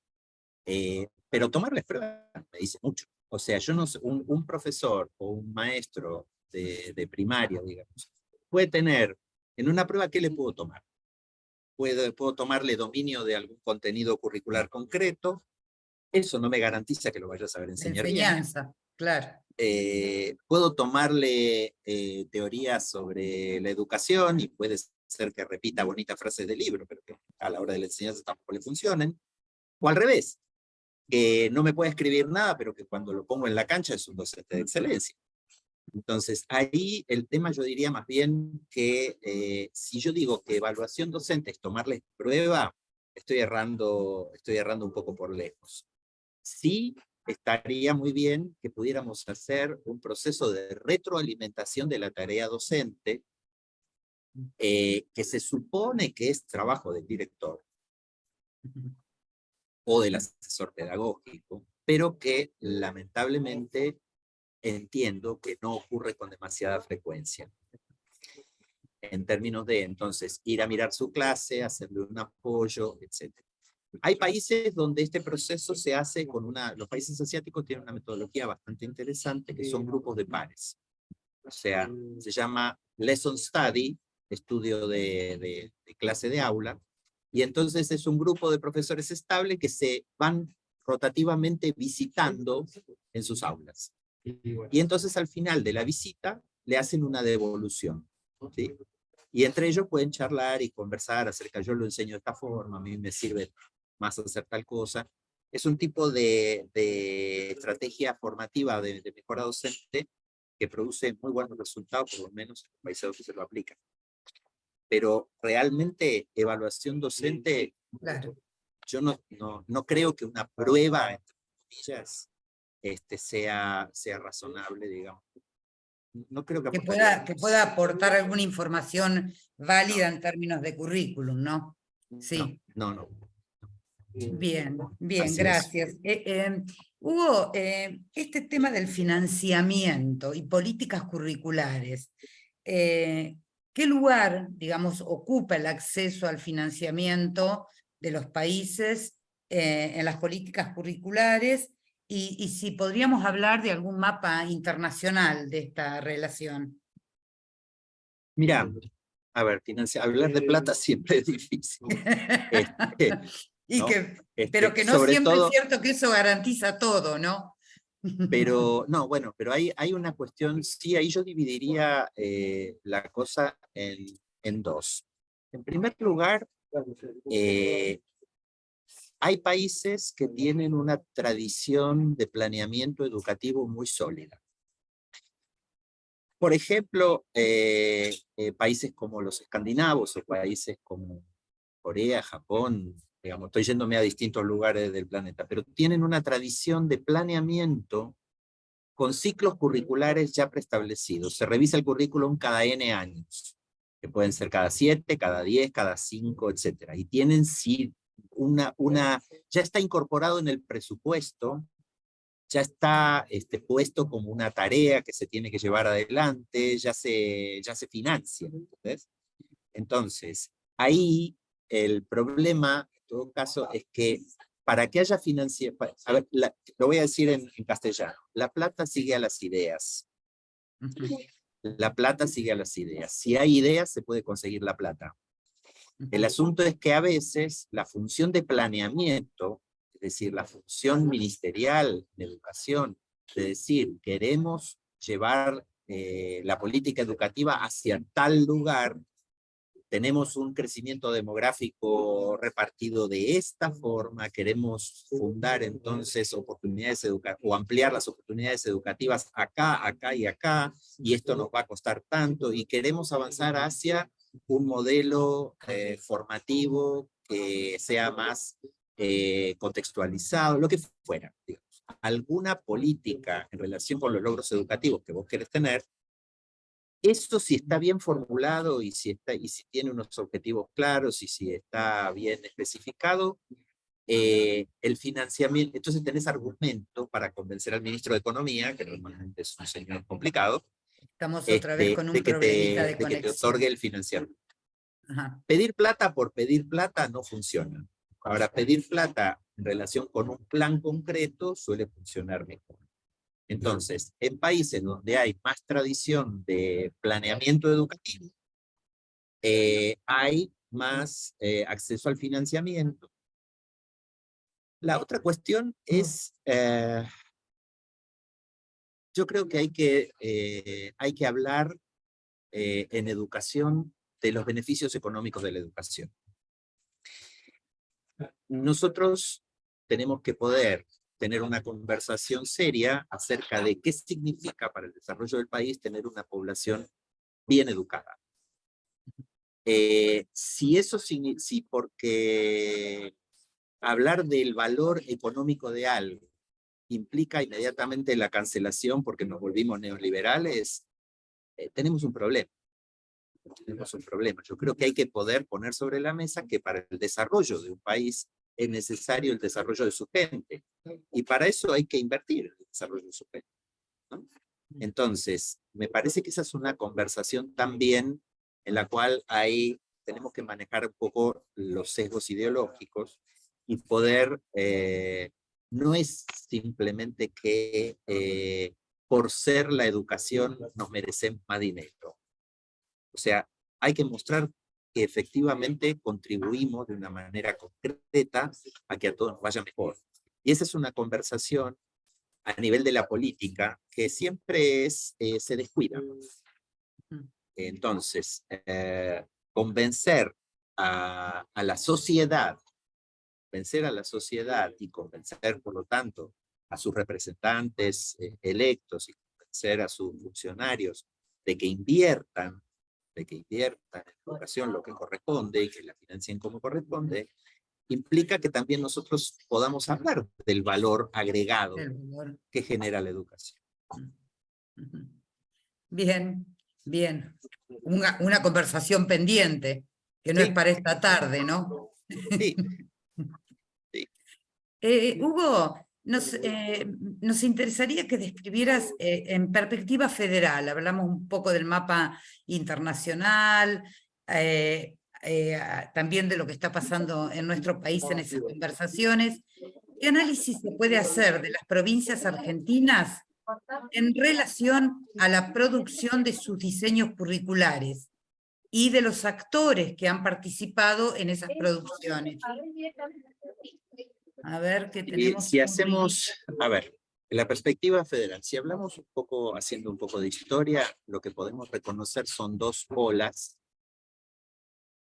pero tomarles prueba me dice mucho. O sea, yo no sé, un profesor o un maestro de primaria, digamos, puede tener en una prueba, ¿qué le puedo tomar? Puedo tomarle dominio de algún contenido curricular concreto. Eso no me garantiza que lo vaya a saber enseñar bien. Enseñanza, claro. Puedo tomarle teorías sobre la educación y puede ser que repita bonitas frases del libro, pero que a la hora de la enseñanza tampoco le funcionen. O al revés, que no me puede escribir nada, pero que cuando lo pongo en la cancha es un docente de excelencia. Entonces, ahí el tema yo diría más bien que si yo digo que evaluación docente es tomarles prueba, estoy errando un poco por lejos. Sí, estaría muy bien que pudiéramos hacer un proceso de retroalimentación de la tarea docente, que se supone que es trabajo del director o del asesor pedagógico, pero que lamentablemente entiendo que no ocurre con demasiada frecuencia. En términos de, entonces, ir a mirar su clase, hacerle un apoyo, etc. Hay países donde este proceso se hace con los países asiáticos tienen una metodología bastante interesante, que son grupos de pares. O sea, se llama Lesson Study, estudio de clase de aula, y entonces es un grupo de profesores estable que se van rotativamente visitando en sus aulas. Y entonces al final de la visita le hacen una devolución, ¿sí? Y entre ellos pueden charlar y conversar acerca, yo lo enseño de esta forma, a mí me sirve más hacer tal cosa. Es un tipo de estrategia formativa de mejora docente que produce muy buenos resultados, por lo menos en los países donde se lo aplica. Pero realmente evaluación docente, Claro. yo no creo que una prueba, entre comillas, sea razonable, digamos. No creo que aportaría Que mucho. pueda aportar alguna información válida No, en términos de currículum, ¿no? Sí. no. Bien, bien, Así es. gracias. Hugo, este tema del financiamiento y políticas curriculares, ¿qué lugar, digamos, ocupa el acceso al financiamiento de los países en las políticas curriculares? Y si podríamos hablar de algún mapa internacional de esta relación. Mira, a ver, hablar de plata siempre es difícil. Este, Y ¿no? que, pero que no Sobre siempre es todo, cierto que eso garantiza todo, ¿no? pero no, bueno, pero hay una cuestión, sí, ahí yo dividiría la cosa en dos. En primer lugar, hay países que tienen una tradición de planeamiento educativo muy sólida. Por ejemplo, países como los escandinavos o países como Corea, Japón, digamos, estoy yéndome a distintos lugares del planeta, pero tienen una tradición de planeamiento con ciclos curriculares ya preestablecidos. Se revisa el currículum cada N años, que pueden ser cada 7, cada 10, cada 5, etc. Y tienen sí ya está incorporado en el presupuesto, ya está puesto como una tarea que se tiene que llevar adelante, ya se financia. ¿Entendés? Entonces, ahí el problema, en todo caso, es que para que haya financiación, a ver, lo voy a decir en castellano, la plata sigue a las ideas. La plata sigue a las ideas. Si hay ideas, se puede conseguir la plata. El asunto es que a veces la función de planeamiento, es decir, la función ministerial de educación, de decir, queremos llevar la política educativa hacia tal lugar, tenemos un crecimiento demográfico repartido de esta forma, queremos fundar entonces oportunidades educativas o ampliar las oportunidades educativas acá, acá y acá, y esto nos va a costar tanto, y queremos avanzar hacia un modelo formativo que sea más contextualizado, lo que fuera, digamos. Alguna política en relación con los logros educativos que vos querés tener, eso si está bien formulado y si tiene unos objetivos claros y si está bien especificado, el financiamiento, entonces tenés argumento para convencer al ministro de Economía, que normalmente es un señor complicado, Estamos otra vez con un problemita de de que te otorgue conexión. el financiamiento. Ajá. Pedir plata por pedir plata no funciona. Ahora, pedir plata en relación con un plan concreto suele funcionar mejor. Entonces, en países donde hay más tradición de planeamiento educativo, hay más acceso al financiamiento. La otra cuestión es, yo creo que hay que hablar en educación de los beneficios económicos de la educación. Nosotros tenemos que poder tener una conversación seria acerca de qué significa para el desarrollo del país tener una población bien educada. Si porque hablar del valor económico de algo implica inmediatamente la cancelación porque nos volvimos neoliberales, tenemos un problema. Tenemos un problema. Yo creo que hay que poder poner sobre la mesa que para el desarrollo de un país es necesario el desarrollo de su gente. Y para eso hay que invertir en el desarrollo de su gente, ¿no? Entonces, me parece que esa es una conversación también en la cual tenemos que manejar un poco los sesgos ideológicos y poder, no es simplemente que por ser la educación nos merecemos más dinero. O sea, hay que mostrar que efectivamente contribuimos de una manera concreta a que a todos nos vaya mejor. Y esa es una conversación a nivel de la política que siempre se descuida. Entonces, convencer a la sociedad, y convencer, por lo tanto, a sus representantes electos y convencer a sus funcionarios de que inviertan en educación lo que corresponde y que la financien como corresponde, implica que también nosotros podamos hablar del valor agregado que genera la educación. Bien, bien. Una conversación pendiente, que no es para esta tarde, ¿no? Sí. Sí. Hugo, nos interesaría que describieras en perspectiva federal, hablamos un poco del mapa internacional, también de lo que está pasando en nuestro país en esas conversaciones. ¿Qué análisis se puede hacer de las provincias argentinas en relación a la producción de sus diseños curriculares y de los actores que han participado en esas producciones? A ver, ¿qué tenemos? Si hacemos, a ver, en la perspectiva federal, si hablamos un poco, haciendo un poco de historia, lo que podemos reconocer son dos olas.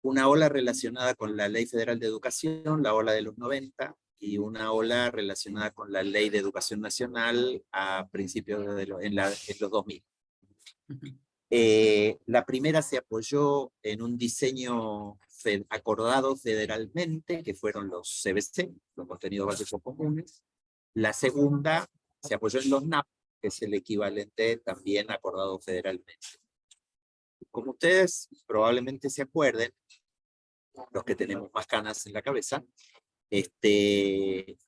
Una ola relacionada con la Ley Federal de Educación, la ola de los 90, y una ola relacionada con la Ley de Educación Nacional a principios en los 2000. La primera se apoyó en un diseño acordado federalmente, que fueron los CBC, los contenidos básicos comunes. La segunda se apoyó en los NAP, que es el equivalente también acordado federalmente. Como ustedes probablemente se acuerden, los que tenemos más canas en la cabeza, el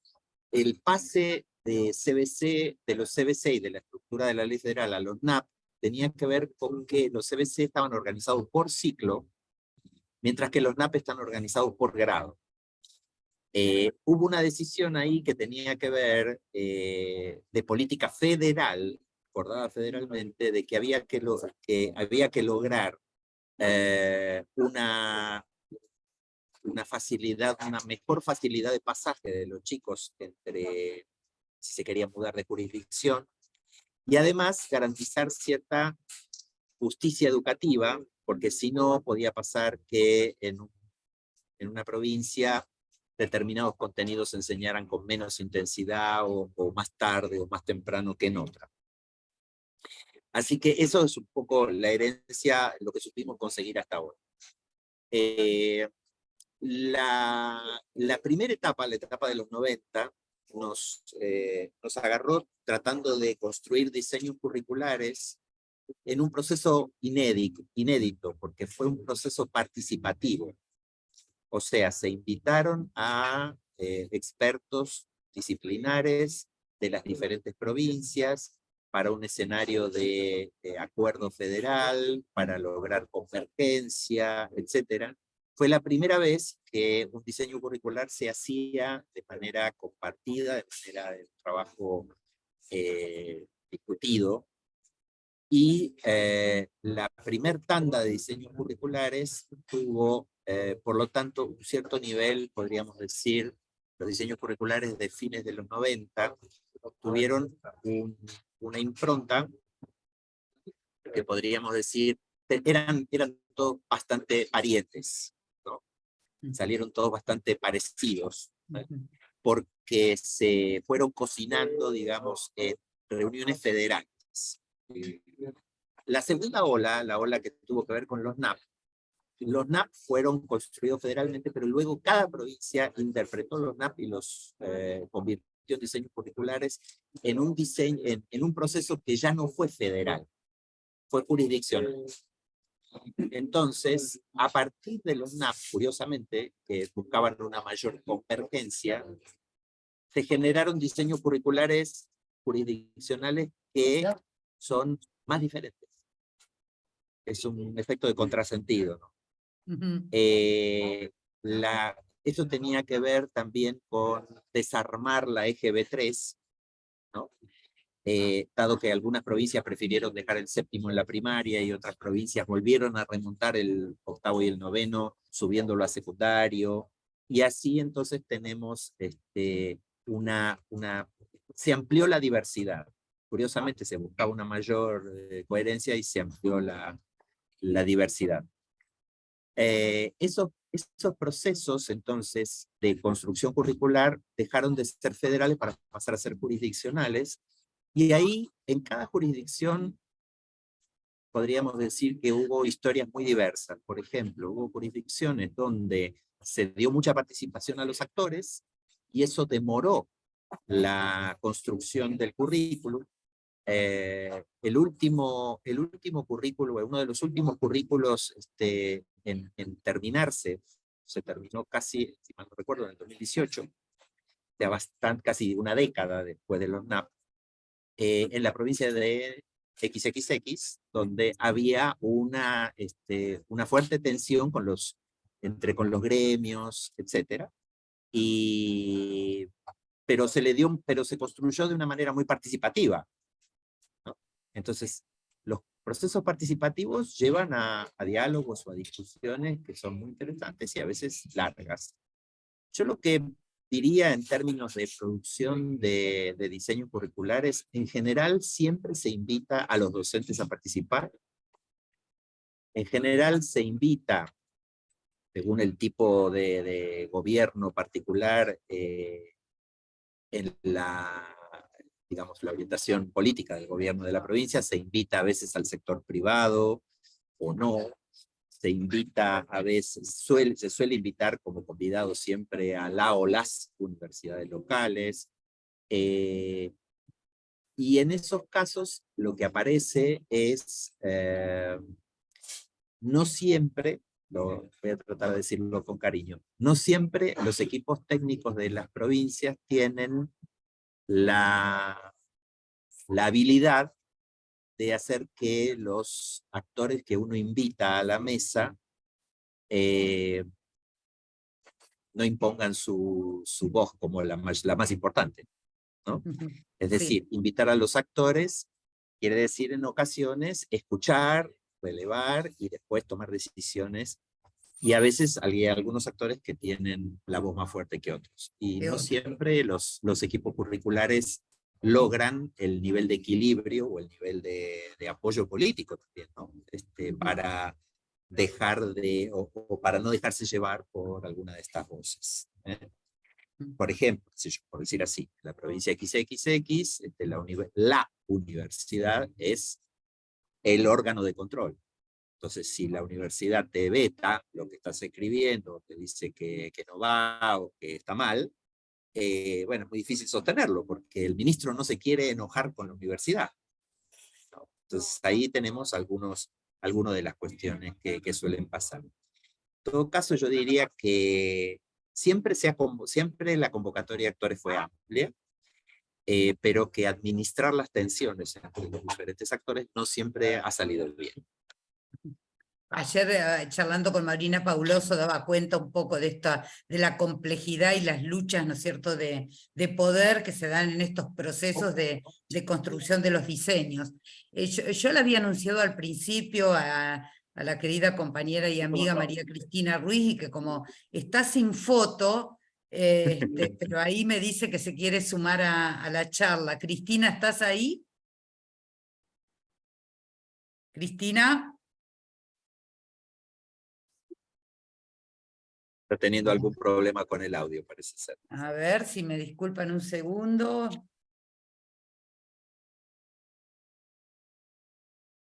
pase de CBC, de los CBC y de la estructura de la ley federal a los NAP tenía que ver con que los CBC estaban organizados por ciclo, mientras que los NAP están organizados por grado. Hubo una decisión ahí que tenía que ver de política federal, acordada federalmente, de que había que lograr una facilidad, una mejor facilidad de pasaje de los chicos entre, si se quería mudar de jurisdicción, y además garantizar cierta justicia educativa, porque si no podía pasar que en una provincia determinados contenidos se enseñaran con menos intensidad o más tarde o más temprano que en otra. Así que eso es un poco la herencia, lo que supimos conseguir hasta ahora. La primera etapa, la etapa de los 90, nos agarró tratando de construir diseños curriculares en un proceso inédito, porque fue un proceso participativo. O sea, se invitaron a expertos disciplinares de las diferentes provincias para un escenario de acuerdo federal, para lograr convergencia, etcétera. Fue la primera vez que un diseño curricular se hacía de manera compartida, de manera de trabajo discutido. Y la primer tanda de diseños curriculares tuvo, por lo tanto, un cierto nivel, podríamos decir, los diseños curriculares de fines de los 90 tuvieron una impronta que podríamos decir, eran todos bastante parientes, ¿no? Salieron todos bastante parecidos, ¿no? porque se fueron cocinando, digamos, en reuniones federales. La segunda ola, la ola que tuvo que ver con los NAP fueron construidos federalmente, pero luego cada provincia interpretó los NAP y los convirtió en diseños curriculares en un diseño, en un proceso que ya no fue federal, fue jurisdiccional. Entonces, a partir de los NAP, curiosamente, que buscaban una mayor convergencia, se generaron diseños curriculares jurisdiccionales que son más diferentes. Es un efecto de contrasentido, ¿no? Eso tenía que ver también con desarmar la EGB3, ¿no? Dado que algunas provincias prefirieron dejar el séptimo en la primaria y otras provincias volvieron a remontar el octavo y el noveno, subiéndolo a secundario, y así entonces tenemos se amplió la diversidad. Curiosamente se buscaba una mayor coherencia y se amplió la diversidad. Esos procesos, entonces, de construcción curricular dejaron de ser federales para pasar a ser jurisdiccionales, y ahí, en cada jurisdicción, podríamos decir que hubo historias muy diversas. Por ejemplo, hubo jurisdicciones donde se dio mucha participación a los actores, y eso demoró la construcción del currículum. El último currículo, uno de los últimos currículos en terminarse, se terminó casi, si mal no recuerdo, en el 2018, ya casi una década después de los NAP, en la provincia de XXX, donde había una fuerte tensión con los gremios, etc. Pero se construyó de una manera muy participativa, ¿no? Entonces, los procesos participativos llevan a diálogos o a discusiones que son muy interesantes y a veces largas. Yo lo que diría en términos de producción de diseños curriculares, en general siempre se invita a los docentes a participar. En general se invita, según el tipo de gobierno particular, en digamos, la orientación política del gobierno de la provincia, se invita a veces al sector privado o no, se invita a veces, se suele invitar como convidado siempre a la o las universidades locales, y en esos casos lo que aparece es, no siempre, voy a tratar de decirlo con cariño, no siempre los equipos técnicos de las provincias tienen la habilidad de hacer que los actores que uno invita a la mesa no impongan su voz como la más importante, ¿no? Es decir, invitar a los actores quiere decir en ocasiones escuchar, relevar y después tomar decisiones. Y a veces hay algunos actores que tienen la voz más fuerte que otros. Y no siempre los equipos curriculares logran el nivel de equilibrio o el nivel de apoyo político también, ¿no? Para para no dejarse llevar por alguna de estas voces. Por ejemplo, por decir así, la provincia XXX, la universidad es el órgano de control. Entonces, si la universidad te veta lo que estás escribiendo, te dice que no va o que está mal, bueno, es muy difícil sostenerlo, porque el ministro no se quiere enojar con la universidad, ¿no? Entonces, ahí tenemos algunas de las cuestiones que suelen pasar. En todo caso, yo diría que siempre la convocatoria de actores fue amplia, pero que administrar las tensiones entre los diferentes actores no siempre ha salido bien. Ayer charlando con Marina Pauloso daba cuenta un poco de la complejidad y las luchas, ¿no es cierto?, de poder que se dan en estos procesos de construcción de los diseños. Yo le había anunciado al principio a la querida compañera y amiga María Cristina Ruiz, y que como está sin foto, pero ahí me dice que se quiere sumar a la charla. Cristina, ¿estás ahí? Cristina. Está teniendo algún problema con el audio, parece ser. A ver si me disculpan un segundo.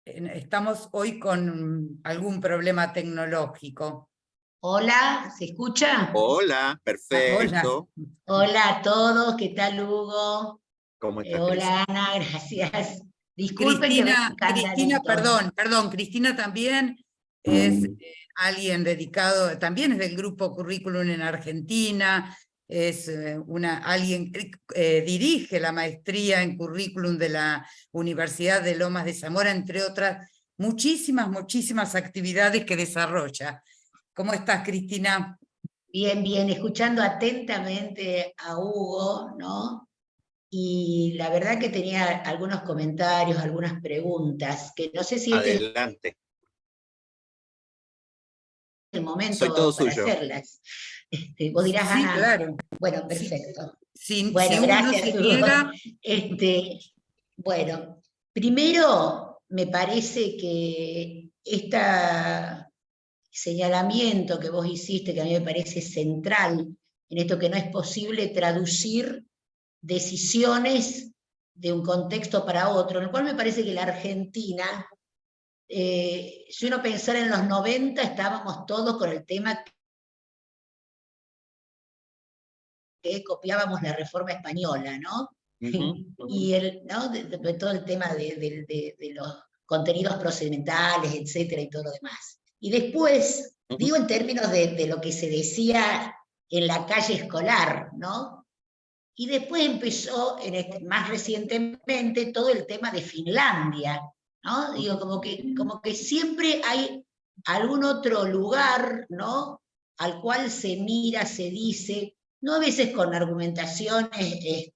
Estamos hoy con algún problema tecnológico. Hola, ¿se escucha? Hola, perfecto. Hola a todos, ¿qué tal, Hugo? ¿Cómo estás, Cris? Hola, Ana, gracias. Disculpen que Cristina, venga Cristina, escandalito. perdón, Cristina también es alguien dedicado, también es del grupo Currículum en Argentina, es alguien que dirige la maestría en Currículum de la Universidad de Lomas de Zamora, entre otras muchísimas actividades que desarrolla. ¿Cómo estás, Cristina? Bien, bien, escuchando atentamente a Hugo, ¿no? Y la verdad que tenía algunos comentarios, algunas preguntas, que no sé si este es Adelante, el soy todo momento para suyo. hacerlas. Vos dirás, Sí, Ana, claro. bueno, perfecto. Si Bueno, uno no gracias, se Hugo. niega, Bueno, primero me parece que este señalamiento que vos hiciste, que a mí me parece central en esto, que no es posible traducir decisiones de un contexto para otro, en el cual me parece que la Argentina, si uno pensara en los 90, estábamos todos con el tema que copiábamos la reforma española, ¿no? Y ¿no? De todo el tema de los contenidos procedimentales, etcétera, y todo lo demás. Y después, digo en términos de lo que se decía en la calle escolar, ¿no? Y después empezó, más recientemente, todo el tema de Finlandia, ¿no? Digo, como que siempre hay algún otro lugar, ¿no? Al cual se mira, se dice, no a veces con argumentaciones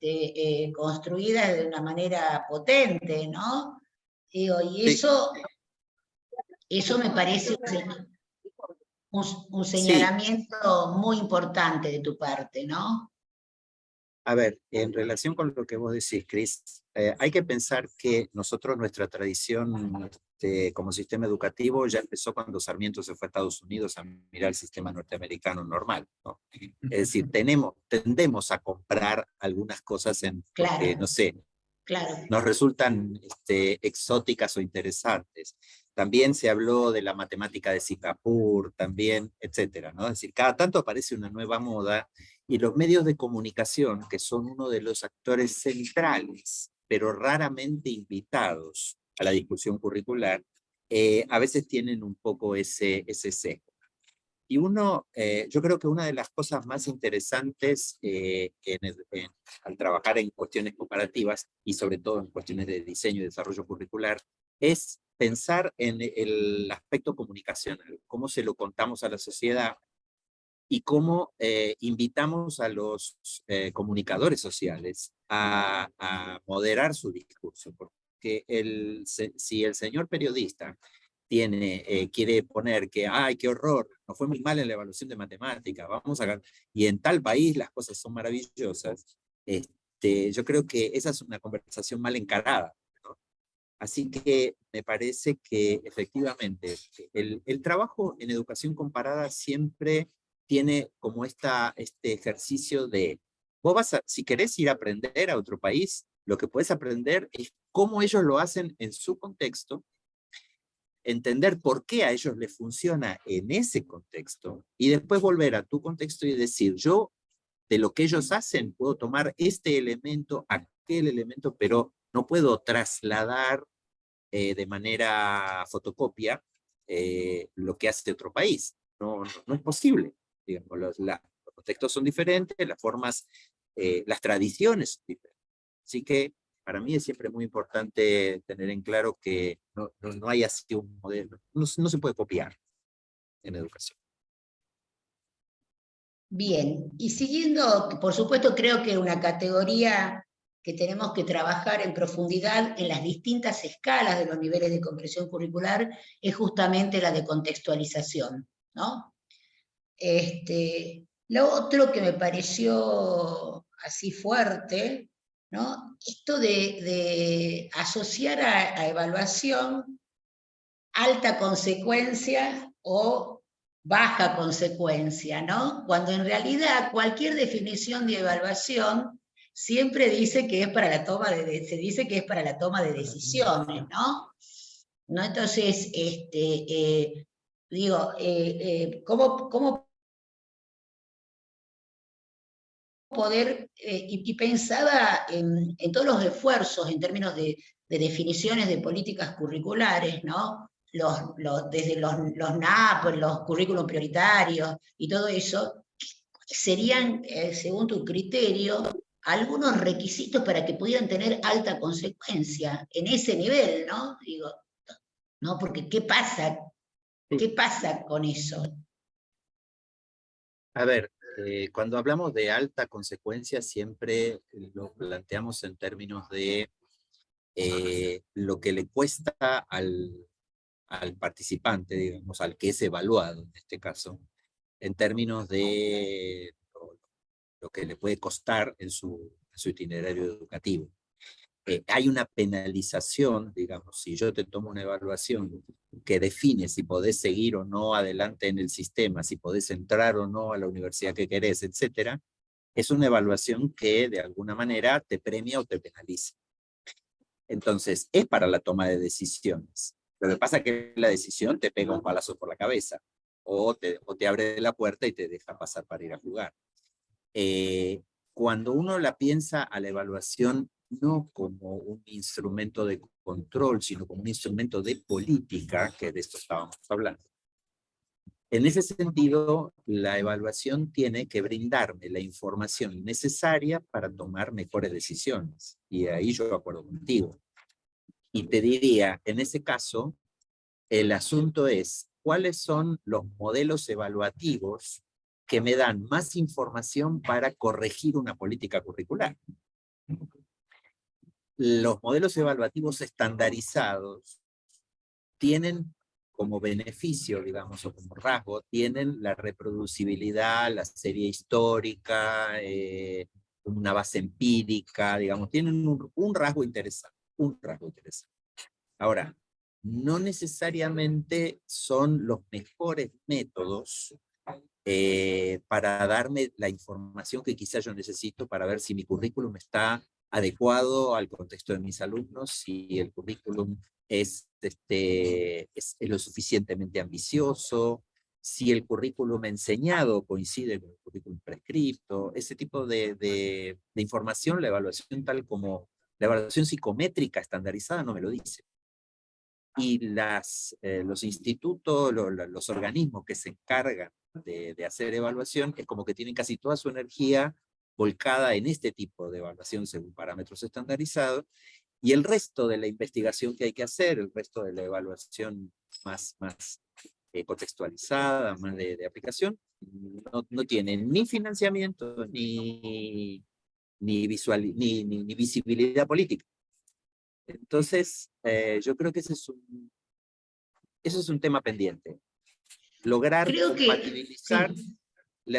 construidas de una manera potente, ¿no? Digo, y Sí, eso me parece un sí. señalamiento muy importante de tu parte, ¿no? A ver, en relación con lo que vos decís, Cris, hay que pensar que nosotros, nuestra tradición como sistema educativo ya empezó cuando Sarmiento se fue a Estados Unidos a mirar el sistema norteamericano normal, ¿no? Es decir, tendemos a comprar algunas cosas porque, Claro, no sé, claro. nos resultan exóticas o interesantes. También se habló de la matemática de Singapur, también, etcétera, ¿no? Es decir, cada tanto aparece una nueva moda y los medios de comunicación, que son uno de los actores centrales, pero raramente invitados a la discusión curricular, a veces tienen un poco ese sesgo. Y yo creo que una de las cosas más interesantes al trabajar en cuestiones comparativas y sobre todo en cuestiones de diseño y desarrollo curricular es pensar en el aspecto comunicacional, cómo se lo contamos a la sociedad y cómo invitamos a los comunicadores sociales a moderar su discurso. Porque si el señor periodista quiere poner que, ay, qué horror, nos fue muy mal en la evaluación de matemática, y en tal país las cosas son maravillosas, yo creo que esa es una conversación mal encarada, ¿no? Así que me parece que efectivamente el trabajo en educación comparada siempre tiene como este ejercicio de, si querés ir a aprender a otro país, lo que puedes aprender es cómo ellos lo hacen en su contexto, entender por qué a ellos les funciona en ese contexto y después volver a tu contexto y decir, yo de lo que ellos hacen puedo tomar este elemento, aquel elemento, pero no puedo trasladar de manera fotocopia lo que hace otro país. No es posible. Digamos, los contextos son diferentes, las formas, las tradiciones son diferentes. Así que para mí es siempre muy importante tener en claro que no hay así un modelo, no se puede copiar en educación. Bien, y siguiendo, por supuesto, creo que una categoría que tenemos que trabajar en profundidad en las distintas escalas de los niveles de comprensión curricular es justamente la de contextualización, ¿no? Lo otro que me pareció así fuerte, ¿no? Esto de asociar a evaluación alta consecuencia o baja consecuencia, ¿no? Cuando en realidad cualquier definición de evaluación siempre dice que es para la toma se dice que es para la toma de decisiones, ¿no? ¿No? Entonces, digo, ¿cómo poder, y pensaba en todos los esfuerzos en términos de definiciones de políticas curriculares, ¿no? Desde los NAP, los currículos prioritarios y todo eso, serían, según tu criterio, algunos requisitos para que pudieran tener alta consecuencia en ese nivel, ¿no? Digo, ¿no? Porque ¿qué pasa? ¿Qué pasa con eso? A ver, cuando hablamos de alta consecuencia, siempre lo planteamos en términos de lo que le cuesta al participante, digamos, al que es evaluado en este caso, en términos de lo que le puede costar en su itinerario educativo. Hay una penalización, digamos, si yo te tomo una evaluación que define si podés seguir o no adelante en el sistema, si podés entrar o no a la universidad que querés, etcétera, es una evaluación que de alguna manera te premia o te penaliza. Entonces, es para la toma de decisiones. Lo que pasa es que la decisión te pega un palazo por la cabeza o te abre la puerta y te deja pasar para ir a jugar. Cuando uno la piensa a la evaluación no como un instrumento de control, sino como un instrumento de política, que de esto estábamos hablando. En ese sentido, la evaluación tiene que brindarme la información necesaria para tomar mejores decisiones. Y ahí yo acuerdo contigo. Y te diría, en ese caso, el asunto es, ¿cuáles son los modelos evaluativos que me dan más información para corregir una política curricular? Los modelos evaluativos estandarizados tienen como beneficio, digamos, o como rasgo, tienen la reproducibilidad, la serie histórica, una base empírica, digamos, tienen un rasgo interesante, Ahora, no necesariamente son los mejores métodos para darme la información que quizá yo necesito para ver si mi currículum está adecuado al contexto de mis alumnos, si el currículum es lo suficientemente ambicioso, si el currículum enseñado coincide con el currículum prescripto, ese tipo de información, la evaluación tal como la evaluación psicométrica estandarizada no me lo dice. Y los institutos, los organismos que se encargan de hacer evaluación, es como que tienen casi toda su energía volcada en este tipo de evaluación según parámetros estandarizados, y el resto de la investigación que hay que hacer, el resto de la evaluación más contextualizada, más de aplicación, no tienen ni financiamiento ni visibilidad política. Entonces, yo creo que ese es un tema pendiente. Lograr compatibilizar la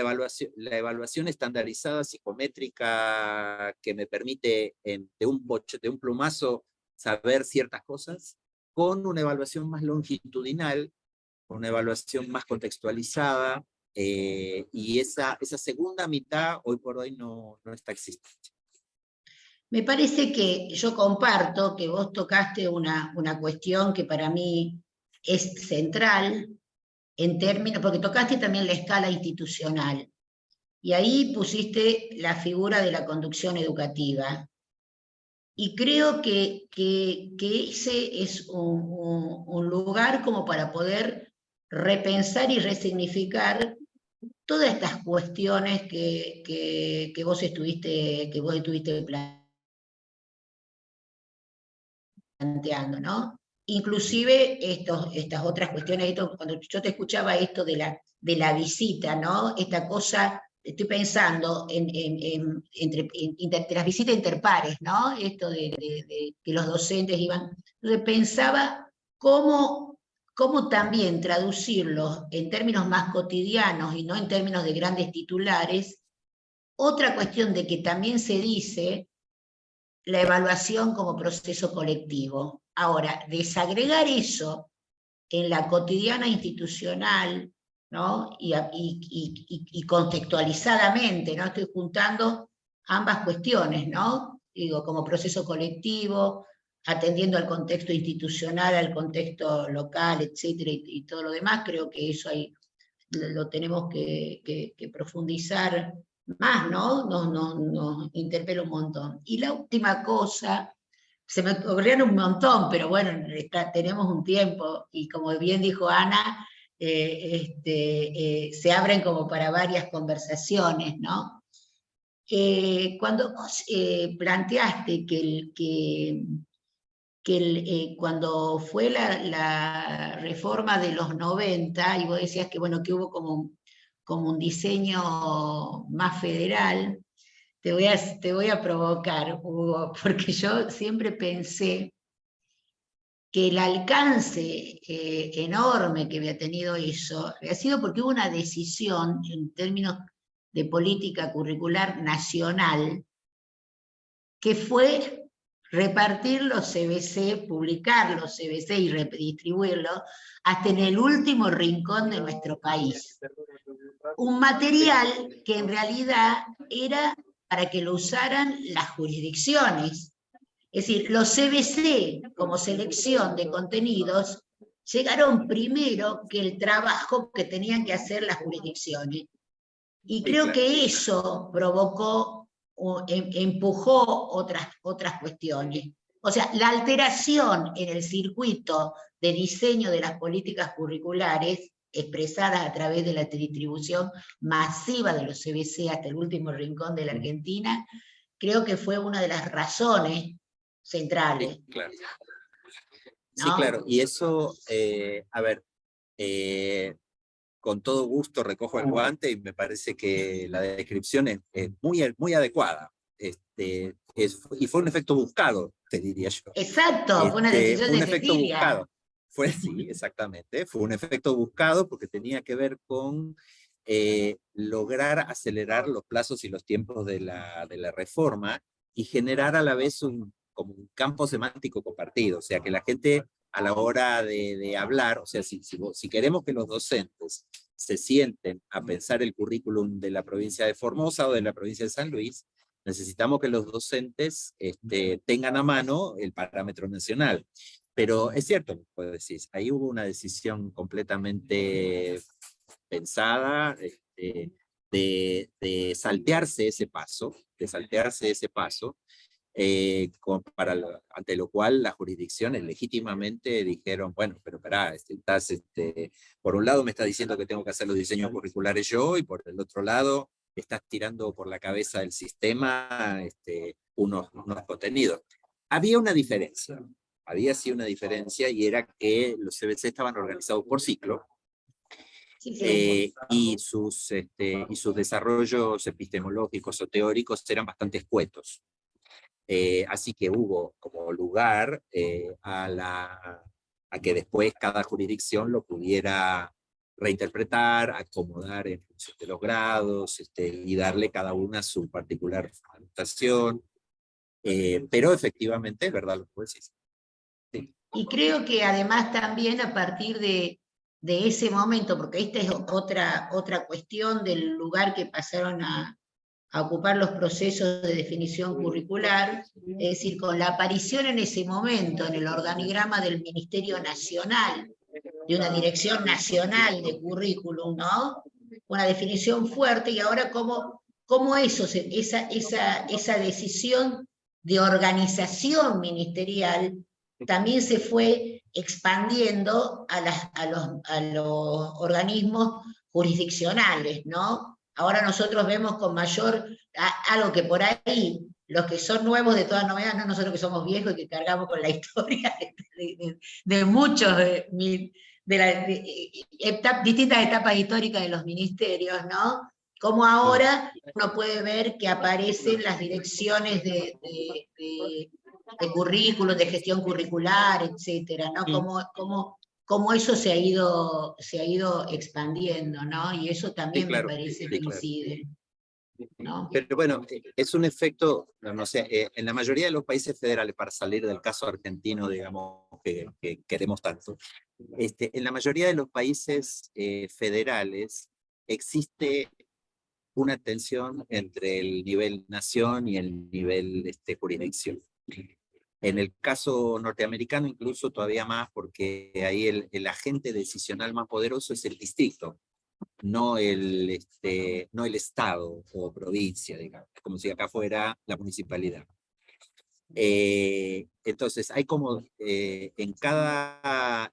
evaluación estandarizada psicométrica que me permite de un plumazo saber ciertas cosas, con una evaluación más longitudinal, una evaluación más contextualizada, y esa segunda mitad hoy por hoy no está existente. Me parece que yo comparto que vos tocaste una cuestión que para mí es central, en términos, porque tocaste también la escala institucional, y ahí pusiste la figura de la conducción educativa. Y creo que ese es un lugar como para poder repensar y resignificar todas estas cuestiones que vos estuviste planteando, ¿no? Inclusive estas otras cuestiones, cuando yo te escuchaba esto de la visita, ¿no? Esta cosa, estoy pensando entre las visitas interpares, ¿no? Esto de que los docentes iban. Entonces pensaba cómo también traducirlo en términos más cotidianos y no en términos de grandes titulares. Otra cuestión de que también se dice la evaluación como proceso colectivo. Ahora, desagregar eso en la cotidiana institucional ¿no? Y contextualizadamente, ¿no? Estoy juntando ambas cuestiones, ¿no? Digo, como proceso colectivo, atendiendo al contexto institucional, al contexto local, etcétera, y todo lo demás. Creo que eso ahí lo tenemos que profundizar más, ¿no? Nos interpela un montón. Y la última cosa, se me ocurrieron un montón, pero bueno, tenemos un tiempo, y como bien dijo Ana, se abren como para varias conversaciones, ¿no? Cuando vos planteaste cuando fue la reforma de los 90, y vos decías que, bueno, que hubo como un diseño más federal, te voy a provocar, Hugo, porque yo siempre pensé que el alcance enorme que había tenido eso había sido porque hubo una decisión en términos de política curricular nacional, que fue repartir los CBC, publicar los CBC y redistribuirlos hasta en el último rincón de nuestro país. Un material que en realidad era para que lo usaran las jurisdicciones. Es decir, los CBC como selección de contenidos llegaron primero que el trabajo que tenían que hacer las jurisdicciones. Y creo que eso provocó o empujó otras cuestiones. O sea, la alteración en el circuito de diseño de las políticas curriculares, expresadas a través de la distribución masiva de los CBC hasta el último rincón de la Argentina, creo que fue una de las razones centrales. Sí, claro. ¿No? Sí, claro. Y eso, a ver, con todo gusto recojo el guante y me parece que la descripción es muy adecuada. Y fue un efecto buscado, te diría yo. Exacto, fue una decisión fue un de efecto Cecilia. buscado. Sí, exactamente. Fue un efecto buscado porque tenía que ver con lograr acelerar los plazos y los tiempos de la reforma y generar a la vez como un campo semántico compartido. O sea, que la gente a la hora de hablar, o sea, si queremos que los docentes se sienten a pensar el currículum de la provincia de Formosa o de la provincia de San Luis, necesitamos que los docentes tengan a mano el parámetro nacional. Pero es cierto lo que decís, ahí hubo una decisión completamente pensada de saltearse ese paso, ante lo cual las jurisdicciones legítimamente dijeron, bueno, pero pará, por un lado me estás diciendo que tengo que hacer los diseños curriculares yo, y por el otro lado estás tirando por la cabeza del sistema unos contenidos. Había sí una diferencia, y era que los CBC estaban organizados por ciclo, y sus desarrollos epistemológicos o teóricos eran bastante escuetos. Así que hubo como lugar a que después cada jurisdicción lo pudiera reinterpretar, acomodar en función de los grados, y darle cada una su particular fundamentación. Pero efectivamente es verdad lo que decís. Sí. Y creo que además también a partir de ese momento, porque esta es otra cuestión del lugar que pasaron a ocupar los procesos de definición curricular, es decir, con la aparición en ese momento en el organigrama del Ministerio Nacional, de una Dirección Nacional de Currículum, ¿no? Una definición fuerte, y ahora cómo esa decisión de organización ministerial también se fue expandiendo a los organismos jurisdiccionales, ¿no? Ahora nosotros vemos con mayor, algo que por ahí, los que son nuevos de todas novedades, no nosotros que somos viejos y que cargamos con la historia de muchos, distintas etapas históricas de los ministerios, ¿no? Como ahora uno puede ver que aparecen las direcciones de currículum, de gestión curricular, etcétera, ¿no? Cómo eso se ha ido expandiendo, ¿no? Y eso también Sí, claro, me parece sí, que claro. incide. ¿no? Pero bueno, es un efecto, no sé, en la mayoría de los países federales, para salir del caso argentino, digamos, que queremos tanto, en la mayoría de los países federales existe una tensión entre el nivel nación y el nivel jurisdicción. En el caso norteamericano incluso todavía más, porque ahí el agente decisional más poderoso es el distrito, no el estado o provincia, digamos, como si acá fuera la municipalidad. Entonces, hay como en cada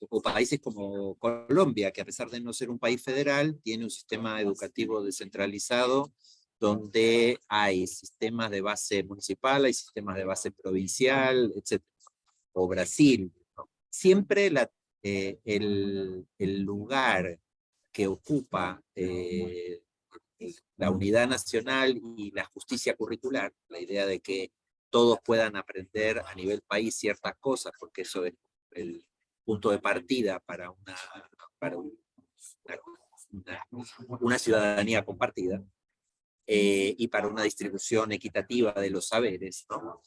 o países como Colombia, que a pesar de no ser un país federal, tiene un sistema educativo descentralizado donde hay sistemas de base municipal, hay sistemas de base provincial, etc. O Brasil, ¿no? Siempre el lugar que ocupa la unidad nacional y la justicia curricular, la idea de que todos puedan aprender a nivel país ciertas cosas, porque eso es el punto de partida para una ciudadanía compartida y para una distribución equitativa de los saberes, ¿no?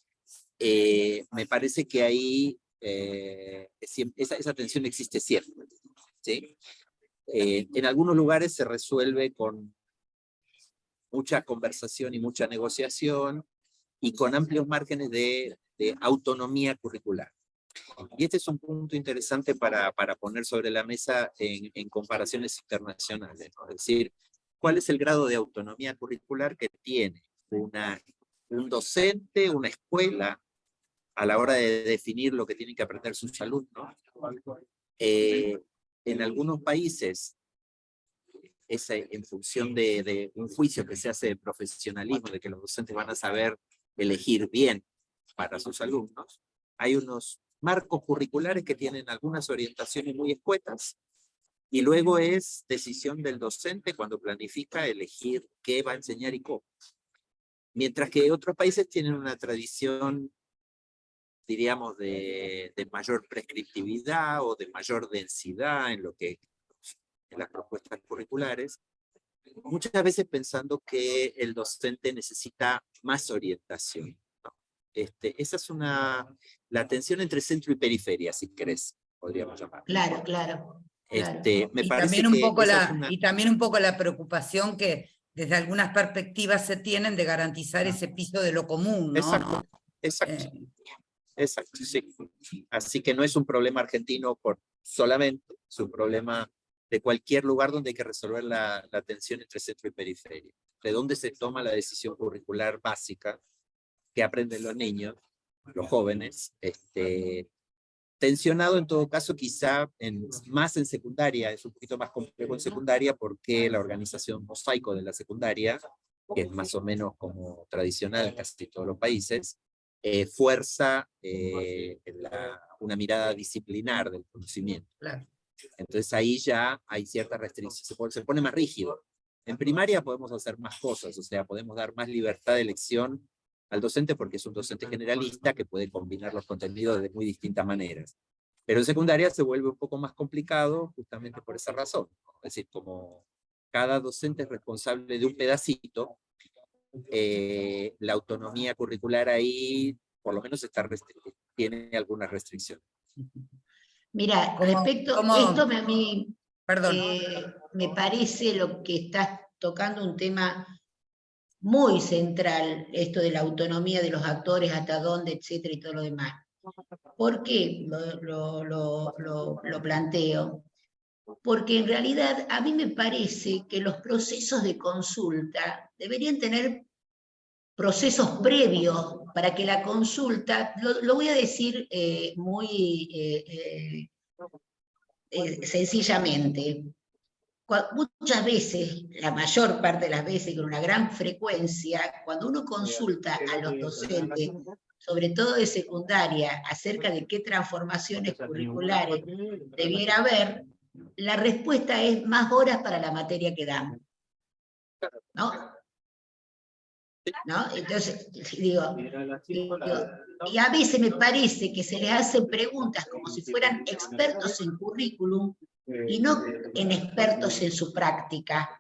Me parece que ahí esa tensión existe siempre, ¿sí? En algunos lugares se resuelve con mucha conversación y mucha negociación y con amplios márgenes de autonomía curricular. Y este es un punto interesante para poner sobre la mesa en comparaciones internacionales, ¿no? Es decir, ¿cuál es el grado de autonomía curricular que tiene un docente, una escuela, a la hora de definir lo que tienen que aprender sus alumnos? En algunos países, es en función de un juicio que se hace de profesionalismo, de que los docentes van a saber elegir bien para sus alumnos. Hay unos marcos curriculares que tienen algunas orientaciones muy escuetas, y luego es decisión del docente cuando planifica elegir qué va a enseñar y cómo. Mientras que otros países tienen una tradición, diríamos, de mayor prescriptividad o de mayor densidad en las propuestas curriculares, muchas veces pensando que el docente necesita más orientación, ¿no? Esa es la tensión entre centro y periferia, si querés, podríamos llamar. Claro, claro. Me Y parece también un que poco esa es una... y también un poco la preocupación que desde algunas perspectivas se tienen de garantizar ese piso de lo común, ¿no? Exacto, exacto. Exacto, sí. Así que no es un problema argentino solamente, es un problema de cualquier lugar donde hay que resolver la tensión entre centro y periferia. De dónde se toma la decisión curricular básica que aprenden los niños, los jóvenes, tensionado en todo caso quizá más en secundaria, es un poquito más complejo en secundaria porque la organización mosaico de la secundaria, que es más o menos como tradicional en casi todos los países, fuerza una mirada disciplinar del conocimiento. Claro. Entonces ahí ya hay cierta restricción, se pone más rígido. En primaria podemos hacer más cosas, o sea, podemos dar más libertad de elección al docente porque es un docente generalista que puede combinar los contenidos de muy distintas maneras. Pero en secundaria se vuelve un poco más complicado justamente por esa razón, ¿no? Es decir, como cada docente es responsable de un pedacito, la autonomía curricular ahí por lo menos tiene algunas restricciones. Mira, respecto a esto, a mí me parece lo que estás tocando un tema muy central, esto de la autonomía de los actores, hasta dónde, etcétera, y todo lo demás. ¿Por qué lo planteo? Porque en realidad a mí me parece que los procesos de consulta deberían tener procesos previos para que la consulta, lo voy a decir muy sencillamente, muchas veces, la mayor parte de las veces, con una gran frecuencia, cuando uno consulta a los docentes, sobre todo de secundaria, acerca de qué transformaciones curriculares debiera haber, la respuesta es más horas para la materia que dan. ¿No? Entonces, digo, y a veces me parece que se les hacen preguntas como si fueran expertos en currículum, y no en expertos en su práctica.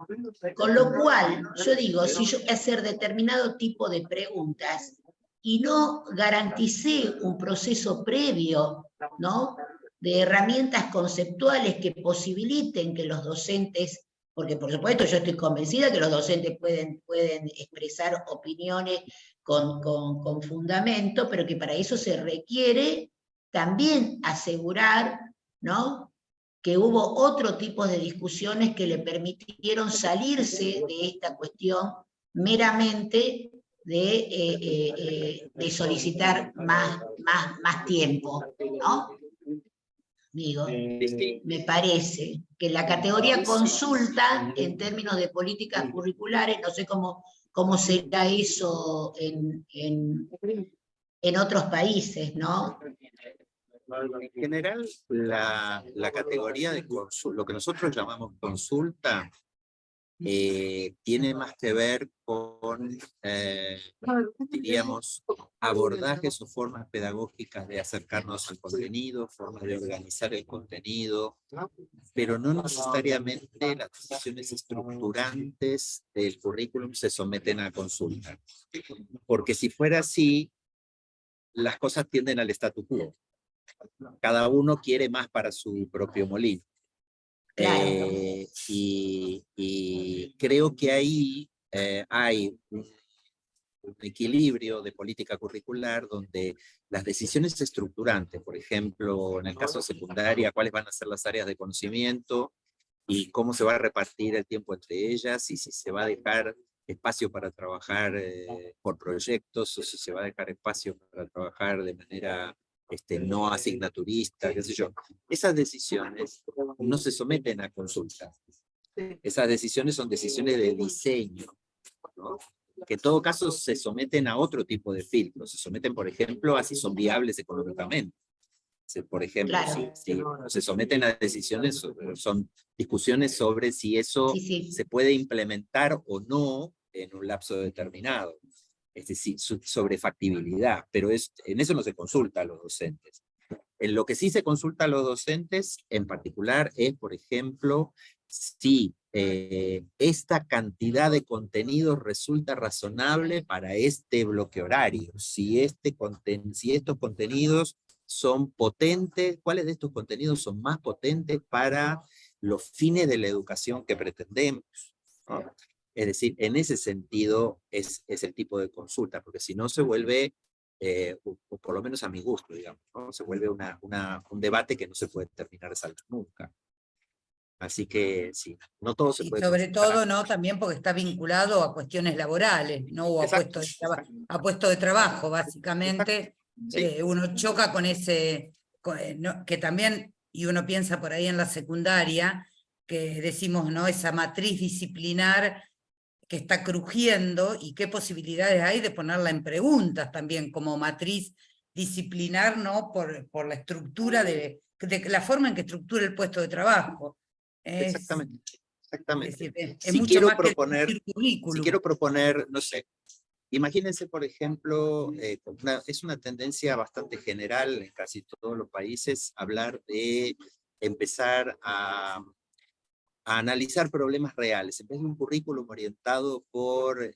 Con lo cual, yo digo, si yo voy a hacer determinado tipo de preguntas y no garanticé un proceso previo, ¿no?, de herramientas conceptuales que posibiliten que los docentes, porque por supuesto yo estoy convencida que los docentes pueden expresar opiniones con fundamento, pero que para eso se requiere también asegurar, ¿no?, que hubo otro tipo de discusiones que le permitieron salirse de esta cuestión meramente de solicitar más tiempo, ¿no? Digo, me parece que la categoría consulta, en términos de políticas curriculares, no sé cómo será eso en otros países, ¿no? En general, la categoría de consulta, lo que nosotros llamamos consulta, tiene más que ver con, diríamos, abordajes o formas pedagógicas de acercarnos al contenido, formas de organizar el contenido, pero no necesariamente las decisiones estructurantes del currículum se someten a consulta. Porque si fuera así, las cosas tienden al statu quo. Cada uno quiere más para su propio molino. Claro. Y creo que ahí hay un equilibrio de política curricular donde las decisiones estructurantes, por ejemplo, en el caso de secundaria, cuáles van a ser las áreas de conocimiento y cómo se va a repartir el tiempo entre ellas, y si se va a dejar espacio para trabajar por proyectos, o si se va a dejar espacio para trabajar de manera no asignaturista, qué sé yo. Esas decisiones no se someten a consulta. Esas decisiones son decisiones de diseño, ¿no?, que en todo caso se someten a otro tipo de filtros. Se someten, por ejemplo, a si son viables económicamente. Por ejemplo, Claro. si se someten a decisiones, son discusiones sobre si eso se puede implementar o no en un lapso determinado. Es decir, sobre factibilidad, pero en eso no se consulta a los docentes. En lo que sí se consulta a los docentes en particular es, por ejemplo, si esta cantidad de contenidos resulta razonable para este bloque horario, si estos contenidos son potentes, cuáles de estos contenidos son más potentes para los fines de la educación que pretendemos, ¿no? Es decir, en ese sentido es el tipo de consulta, porque si no se vuelve, o por lo menos a mi gusto, digamos, ¿no?, se vuelve un debate que no se puede terminar de saldar nunca. Así que sí, no todo se Y puede sobre consultar. todo, ¿no?, también porque está vinculado a cuestiones laborales, ¿no?, o a puestos de trabajo, básicamente. Sí. Uno choca con ese, que también, y uno piensa por ahí en la secundaria, que decimos, ¿no?, esa matriz disciplinar que está crujiendo, y qué posibilidades hay de ponerla en preguntas también como matriz disciplinar, ¿no?, por la estructura de la forma en que estructura el puesto de trabajo. Exactamente, exactamente. Es decir, es Si mucho quiero más que proponer, el currículum. no sé, imagínense, por ejemplo, es una tendencia bastante general en casi todos los países hablar de empezar a analizar problemas reales, en vez de un currículum orientado por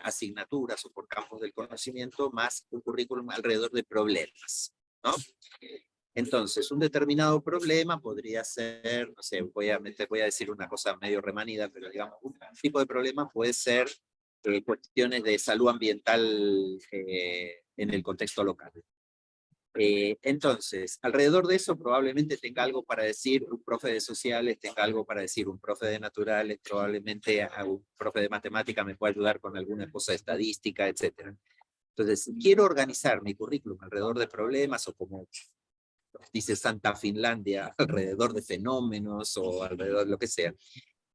asignaturas o por campos del conocimiento, más un currículum alrededor de problemas, ¿no? Entonces, un determinado problema podría ser, no sé, voy a decir una cosa medio remanida, pero digamos, un tipo de problema puede ser cuestiones de salud ambiental en el contexto local. Entonces, alrededor de eso probablemente tenga algo para decir un profe de sociales, tenga algo para decir un profe de naturales, probablemente un profe de matemática me pueda ayudar con alguna cosa de estadística, etc. Entonces, quiero organizar mi currículum alrededor de problemas, o como dice Santa Finlandia, alrededor de fenómenos o alrededor de lo que sea.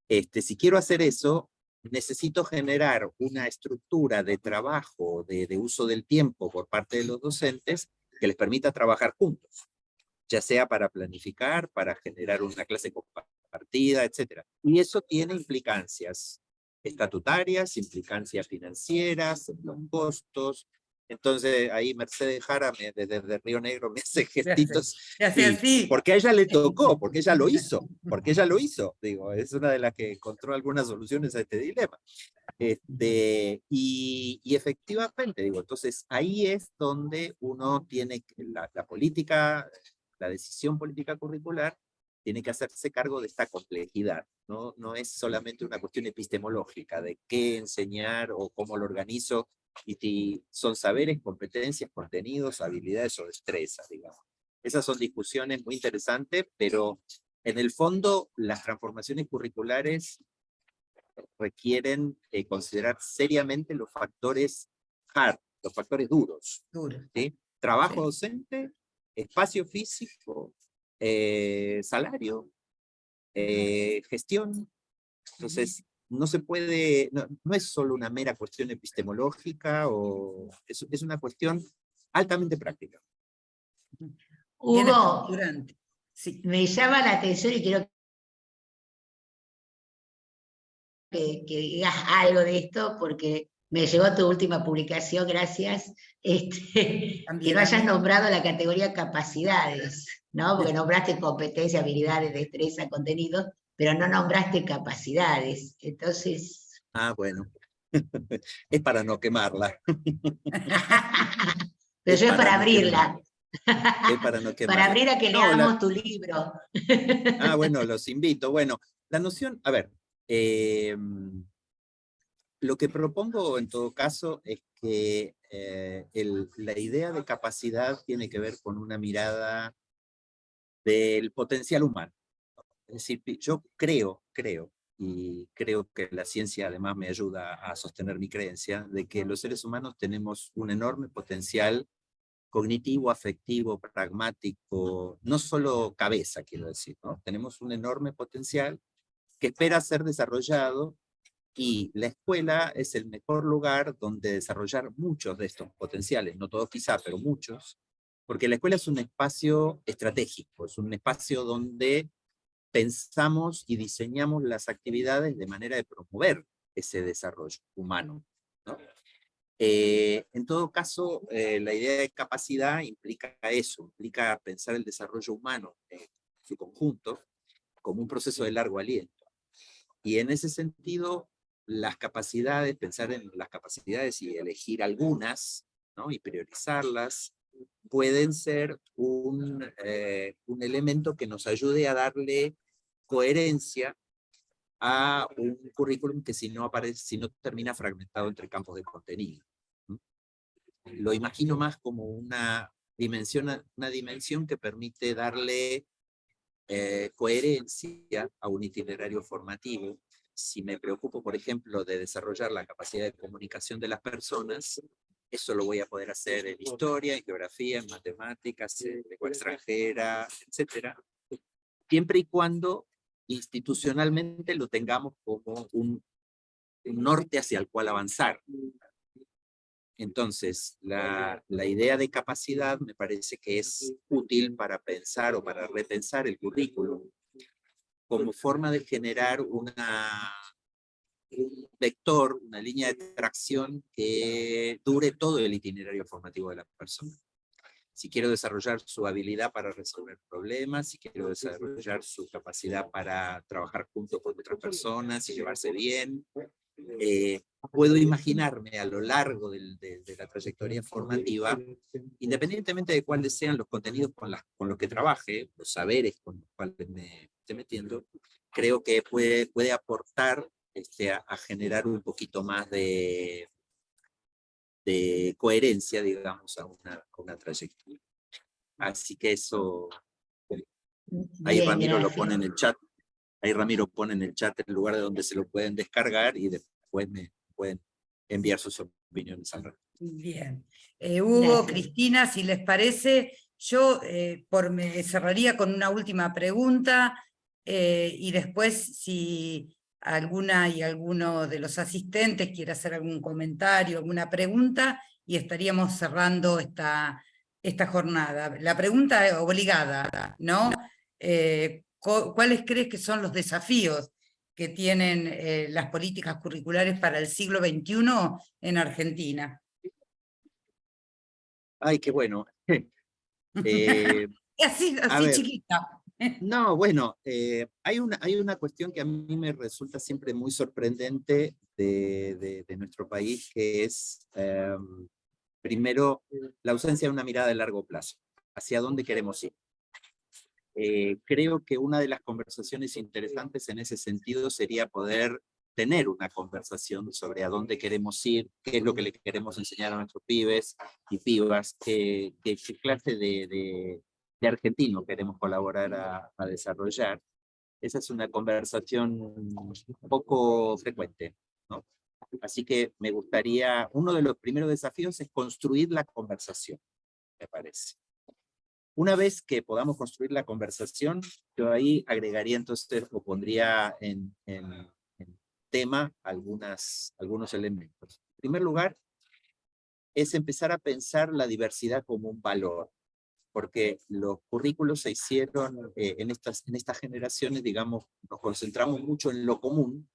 Si quiero hacer eso, necesito generar una estructura de trabajo, de uso del tiempo por parte de los docentes que les permita trabajar juntos, ya sea para planificar, para generar una clase compartida, etc. Y eso tiene implicancias estatutarias, implicancias financieras, en los costos, Entonces ahí Mercedes Jara desde Río Negro me hace gestitos, Se hace así. porque a ella le tocó, porque ella lo hizo, digo, es una de las que encontró algunas soluciones a este dilema. Y efectivamente, digo, entonces ahí es donde uno tiene la política, la decisión política curricular, tiene que hacerse cargo de esta complejidad, ¿no? No es solamente una cuestión epistemológica de qué enseñar o cómo lo organizo, y si son saberes, competencias, contenidos, habilidades o destrezas, digamos. Esas son discusiones muy interesantes, pero en el fondo las transformaciones curriculares requieren considerar seriamente los factores hard, los factores duros. ¿Sí? Trabajo docente, espacio físico, salario, gestión. Entonces, no se puede, no es solo una mera cuestión epistemológica, es una cuestión altamente práctica. Hugo, sí. Me llama la atención y quiero que digas algo de esto, porque me llegó tu última publicación, gracias, que no hayas nombrado la categoría capacidades, ¿no? Porque nombraste competencia, habilidades, destreza, contenidos, pero no nombraste capacidades. Entonces... Ah, bueno. Es para no quemarla. Pero yo es para abrirla. Es para no quemarla. Para abrir a que leamos tu libro. Ah, bueno, los invito. Bueno, la noción, a ver, lo que propongo en todo caso es que la idea de capacidad tiene que ver con una mirada del potencial humano. Es decir, yo creo, y creo que la ciencia además me ayuda a sostener mi creencia, de que los seres humanos tenemos un enorme potencial cognitivo, afectivo, pragmático, no solo cabeza, quiero decir, ¿no? Tenemos un enorme potencial que espera ser desarrollado, y la escuela es el mejor lugar donde desarrollar muchos de estos potenciales, no todos quizá, pero muchos, porque la escuela es un espacio estratégico, es un espacio donde pensamos y diseñamos las actividades de manera de promover ese desarrollo humano, ¿no? En todo caso, la idea de capacidad implica eso, implica pensar el desarrollo humano en su conjunto como un proceso de largo aliento. Y en ese sentido, las capacidades, pensar en las capacidades y elegir algunas, ¿no? Y priorizarlas, pueden ser un elemento que nos ayude a darle coherencia a un currículum que si no termina fragmentado entre campos de contenido. Lo imagino más como una dimensión que permite darle coherencia a un itinerario formativo. Si me preocupo, por ejemplo, de desarrollar la capacidad de comunicación de las personas, eso lo voy a poder hacer en historia, en geografía, en matemáticas, en lengua extranjera, etcétera, siempre y cuando institucionalmente lo tengamos como un norte hacia el cual avanzar. Entonces, la idea de capacidad me parece que es útil para pensar o para repensar el currículum como forma de generar un vector, una línea de tracción que dure todo el itinerario formativo de la persona. Si quiero desarrollar su habilidad para resolver problemas, si quiero desarrollar su capacidad para trabajar junto con otras personas y llevarse bien, puedo imaginarme a lo largo de la trayectoria formativa, independientemente de cuáles sean los contenidos con los que trabaje, los saberes con los cuales me esté metiendo, creo que puede aportar a generar un poquito más de coherencia, digamos, a una trayectoria. Así que eso, ahí Bien, Ramiro gracias. lo pone en el chat. Ahí Ramiro pone en el chat el lugar de donde se lo pueden descargar y después me pueden enviar sus opiniones al respecto. Bien. Hugo, Cristina, si les parece, yo me cerraría con una última pregunta y después si alguno de los asistentes quiere hacer algún comentario, alguna pregunta, y estaríamos cerrando esta jornada. La pregunta obligada, ¿no? ¿Cuáles crees que son los desafíos que tienen las políticas curriculares para el siglo XXI en Argentina? Ay, qué bueno. Eh, Así, a así ver, chiquita. no, bueno, hay una cuestión que a mí me resulta siempre muy sorprendente de nuestro país, que es, primero, la ausencia de una mirada de largo plazo. ¿Hacia dónde queremos ir? Creo que una de las conversaciones interesantes en ese sentido sería poder tener una conversación sobre a dónde queremos ir, qué es lo que le queremos enseñar a nuestros pibes y pibas, qué clase de argentino queremos colaborar a desarrollar. Esa es una conversación un poco frecuente, ¿no? Así que me gustaría, uno de los primeros desafíos es construir la conversación, me parece. Una vez que podamos construir la conversación, yo ahí agregaría entonces, o pondría en tema algunos elementos. En primer lugar, es empezar a pensar la diversidad como un valor, porque los currículos se hicieron en estas generaciones, digamos, nos concentramos mucho en lo común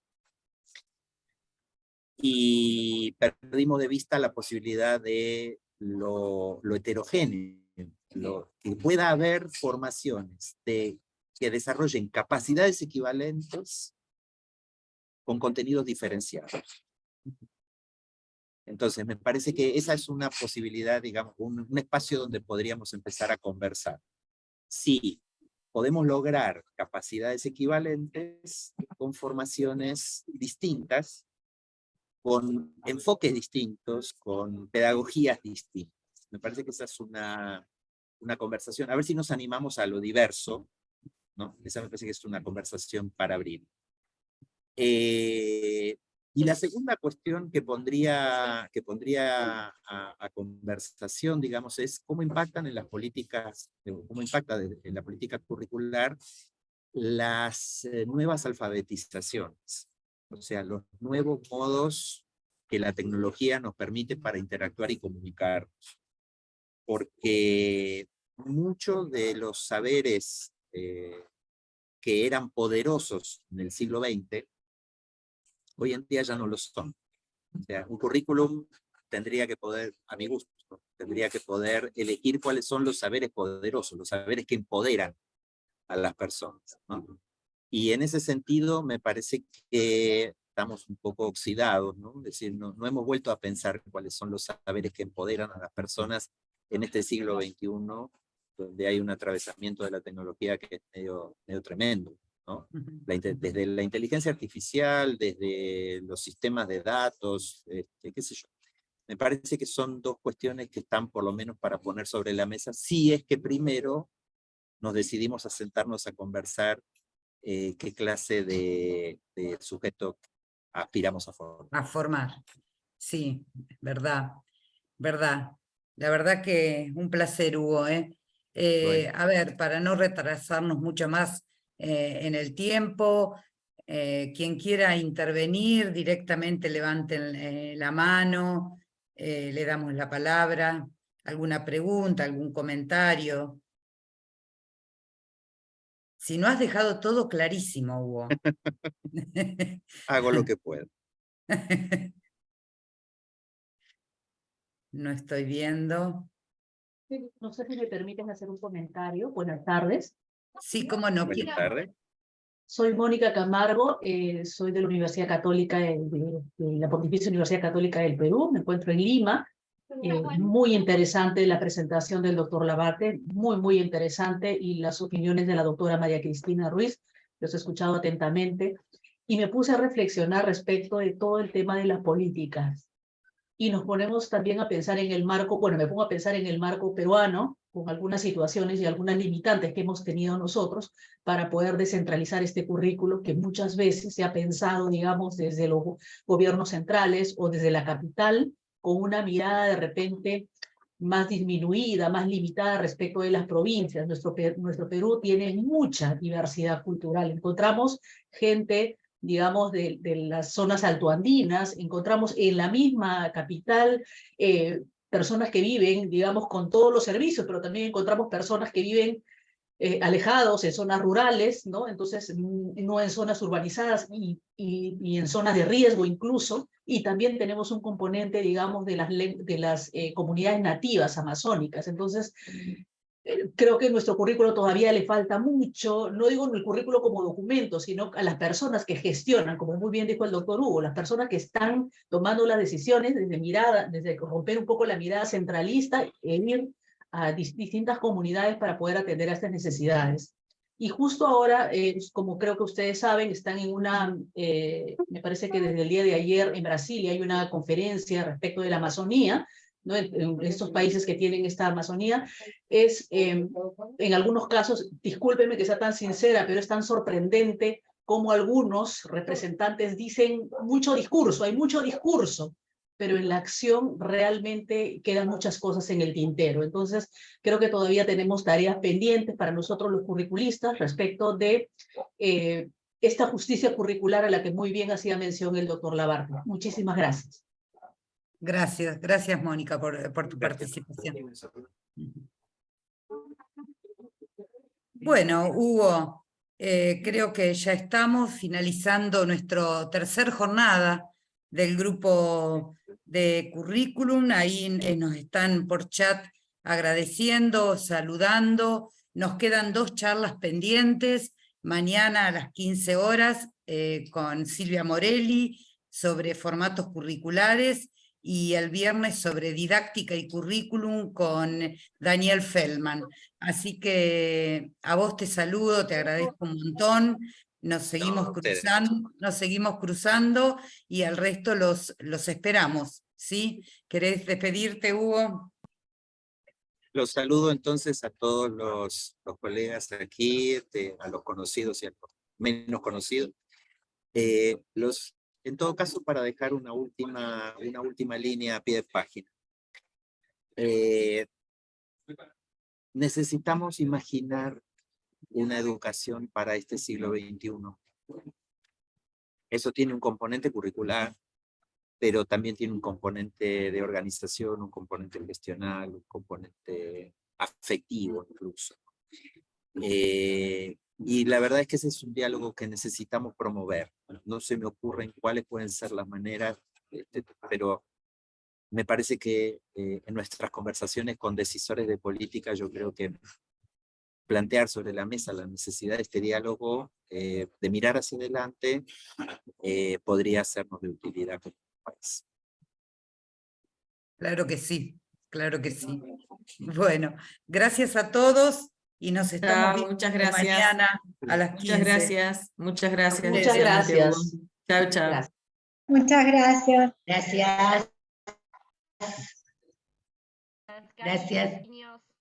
y perdimos de vista la posibilidad de lo heterogéneo, que pueda haber formaciones que desarrollen capacidades equivalentes con contenidos diferenciados. Entonces, me parece que esa es una posibilidad, digamos, un espacio donde podríamos empezar a conversar. Si podemos lograr capacidades equivalentes con formaciones distintas, con enfoques distintos, con pedagogías distintas. Me parece que esa es una conversación. A ver si nos animamos a lo diverso, ¿no? Esa me parece que es una conversación para abrir. Y la segunda cuestión que pondría a conversación, digamos, es cómo impactan en las políticas, cómo impacta en la política curricular las nuevas alfabetizaciones, o sea, los nuevos modos que la tecnología nos permite para interactuar y comunicar, porque muchos de los saberes que eran poderosos en el siglo XX, hoy en día ya no lo son. O sea, un currículum tendría que poder, a mi gusto, tendría que poder elegir cuáles son los saberes poderosos, los saberes que empoderan a las personas, ¿no? Y en ese sentido me parece que estamos un poco oxidados, ¿no? Es decir, no hemos vuelto a pensar cuáles son los saberes que empoderan a las personas en este siglo XXI, donde hay un atravesamiento de la tecnología que es medio tremendo, ¿no? Desde la inteligencia artificial, desde los sistemas de datos, qué sé yo. Me parece que son dos cuestiones que están por lo menos para poner sobre la mesa, si es que primero nos decidimos a sentarnos a conversar qué clase de sujeto aspiramos a formar. A formar, sí, verdad, verdad. La verdad que un placer, Hugo, ¿eh? Bueno. A ver, para no retrasarnos mucho más en el tiempo, quien quiera intervenir directamente levanten la mano, le damos la palabra, alguna pregunta, algún comentario. Si no has dejado todo clarísimo, Hugo. Hago lo que puedo. No estoy viendo. No sé si me permiten hacer un comentario. Buenas tardes. Sí, cómo no. Buenas tardes. Soy Mónica Camargo, soy de la Universidad Católica, de la Pontificia Universidad Católica del Perú. Me encuentro en Lima. Muy interesante la presentación del doctor Labate, muy interesante, y las opiniones de la doctora María Cristina Ruiz. Los he escuchado atentamente y me puse a reflexionar respecto de todo el tema de las políticas. Y nos ponemos también a pensar en el marco, bueno, me pongo a pensar en el marco peruano, con algunas situaciones y algunas limitantes que hemos tenido nosotros para poder descentralizar este currículo que muchas veces se ha pensado, digamos, desde los gobiernos centrales o desde la capital, con una mirada de repente más disminuida, más limitada respecto de las provincias. Nuestro Perú tiene mucha diversidad cultural. Encontramos gente, digamos, de las zonas altoandinas, encontramos en la misma capital personas que viven, digamos, con todos los servicios, pero también encontramos personas que viven alejados, en zonas rurales, ¿no? Entonces, no en zonas urbanizadas y en zonas de riesgo incluso, y también tenemos un componente, digamos, de las comunidades nativas amazónicas. Entonces, creo que en nuestro currículo todavía le falta mucho, no digo en el currículo como documento, sino a las personas que gestionan, como muy bien dijo el doctor Hugo, las personas que están tomando las decisiones desde romper un poco la mirada centralista e ir a distintas comunidades para poder atender a estas necesidades. Y justo ahora, como creo que ustedes saben, están en me parece que desde el día de ayer en Brasilia hay una conferencia respecto de la Amazonía, ¿no? En estos países que tienen esta Amazonía, en algunos casos, discúlpenme que sea tan sincera, pero es tan sorprendente como algunos representantes dicen mucho discurso, hay mucho discurso, pero en la acción realmente quedan muchas cosas en el tintero. Entonces, creo que todavía tenemos tareas pendientes para nosotros los curriculistas respecto de esta justicia curricular a la que muy bien hacía mención el doctor Labarthe. Muchísimas gracias. Gracias Mónica por tu participación. Bueno, Hugo, creo que ya estamos finalizando nuestra tercera jornada del grupo de currículum. Ahí nos están por chat agradeciendo, saludando. Nos quedan 2 charlas pendientes. Mañana a las 15 horas con Silvia Morelli sobre formatos curriculares, y el viernes sobre didáctica y currículum con Daniel Feldman. Así que a vos te saludo, te agradezco un montón, nos seguimos cruzando y al resto los esperamos, ¿sí? ¿Querés despedirte, Hugo? Los saludo entonces a todos los colegas aquí, a los conocidos y a los menos conocidos. En todo caso, para dejar una última línea a pie de página. Necesitamos imaginar una educación para este siglo XXI. Eso tiene un componente curricular, pero también tiene un componente de organización, un componente gestional, un componente afectivo incluso. Y la verdad es que ese es un diálogo que necesitamos promover. No se me ocurren cuáles pueden ser las maneras, pero me parece que en nuestras conversaciones con decisores de política, yo creo que plantear sobre la mesa la necesidad de este diálogo, de mirar hacia adelante, podría sernos de utilidad como país. Claro que sí, claro que sí. Bueno, gracias a todos y nos estamos viendo muchas gracias. mañana a las 15. Muchas gracias. Muchas gracias. Chao, chao. Gracias. Muchas gracias. Gracias. Gracias.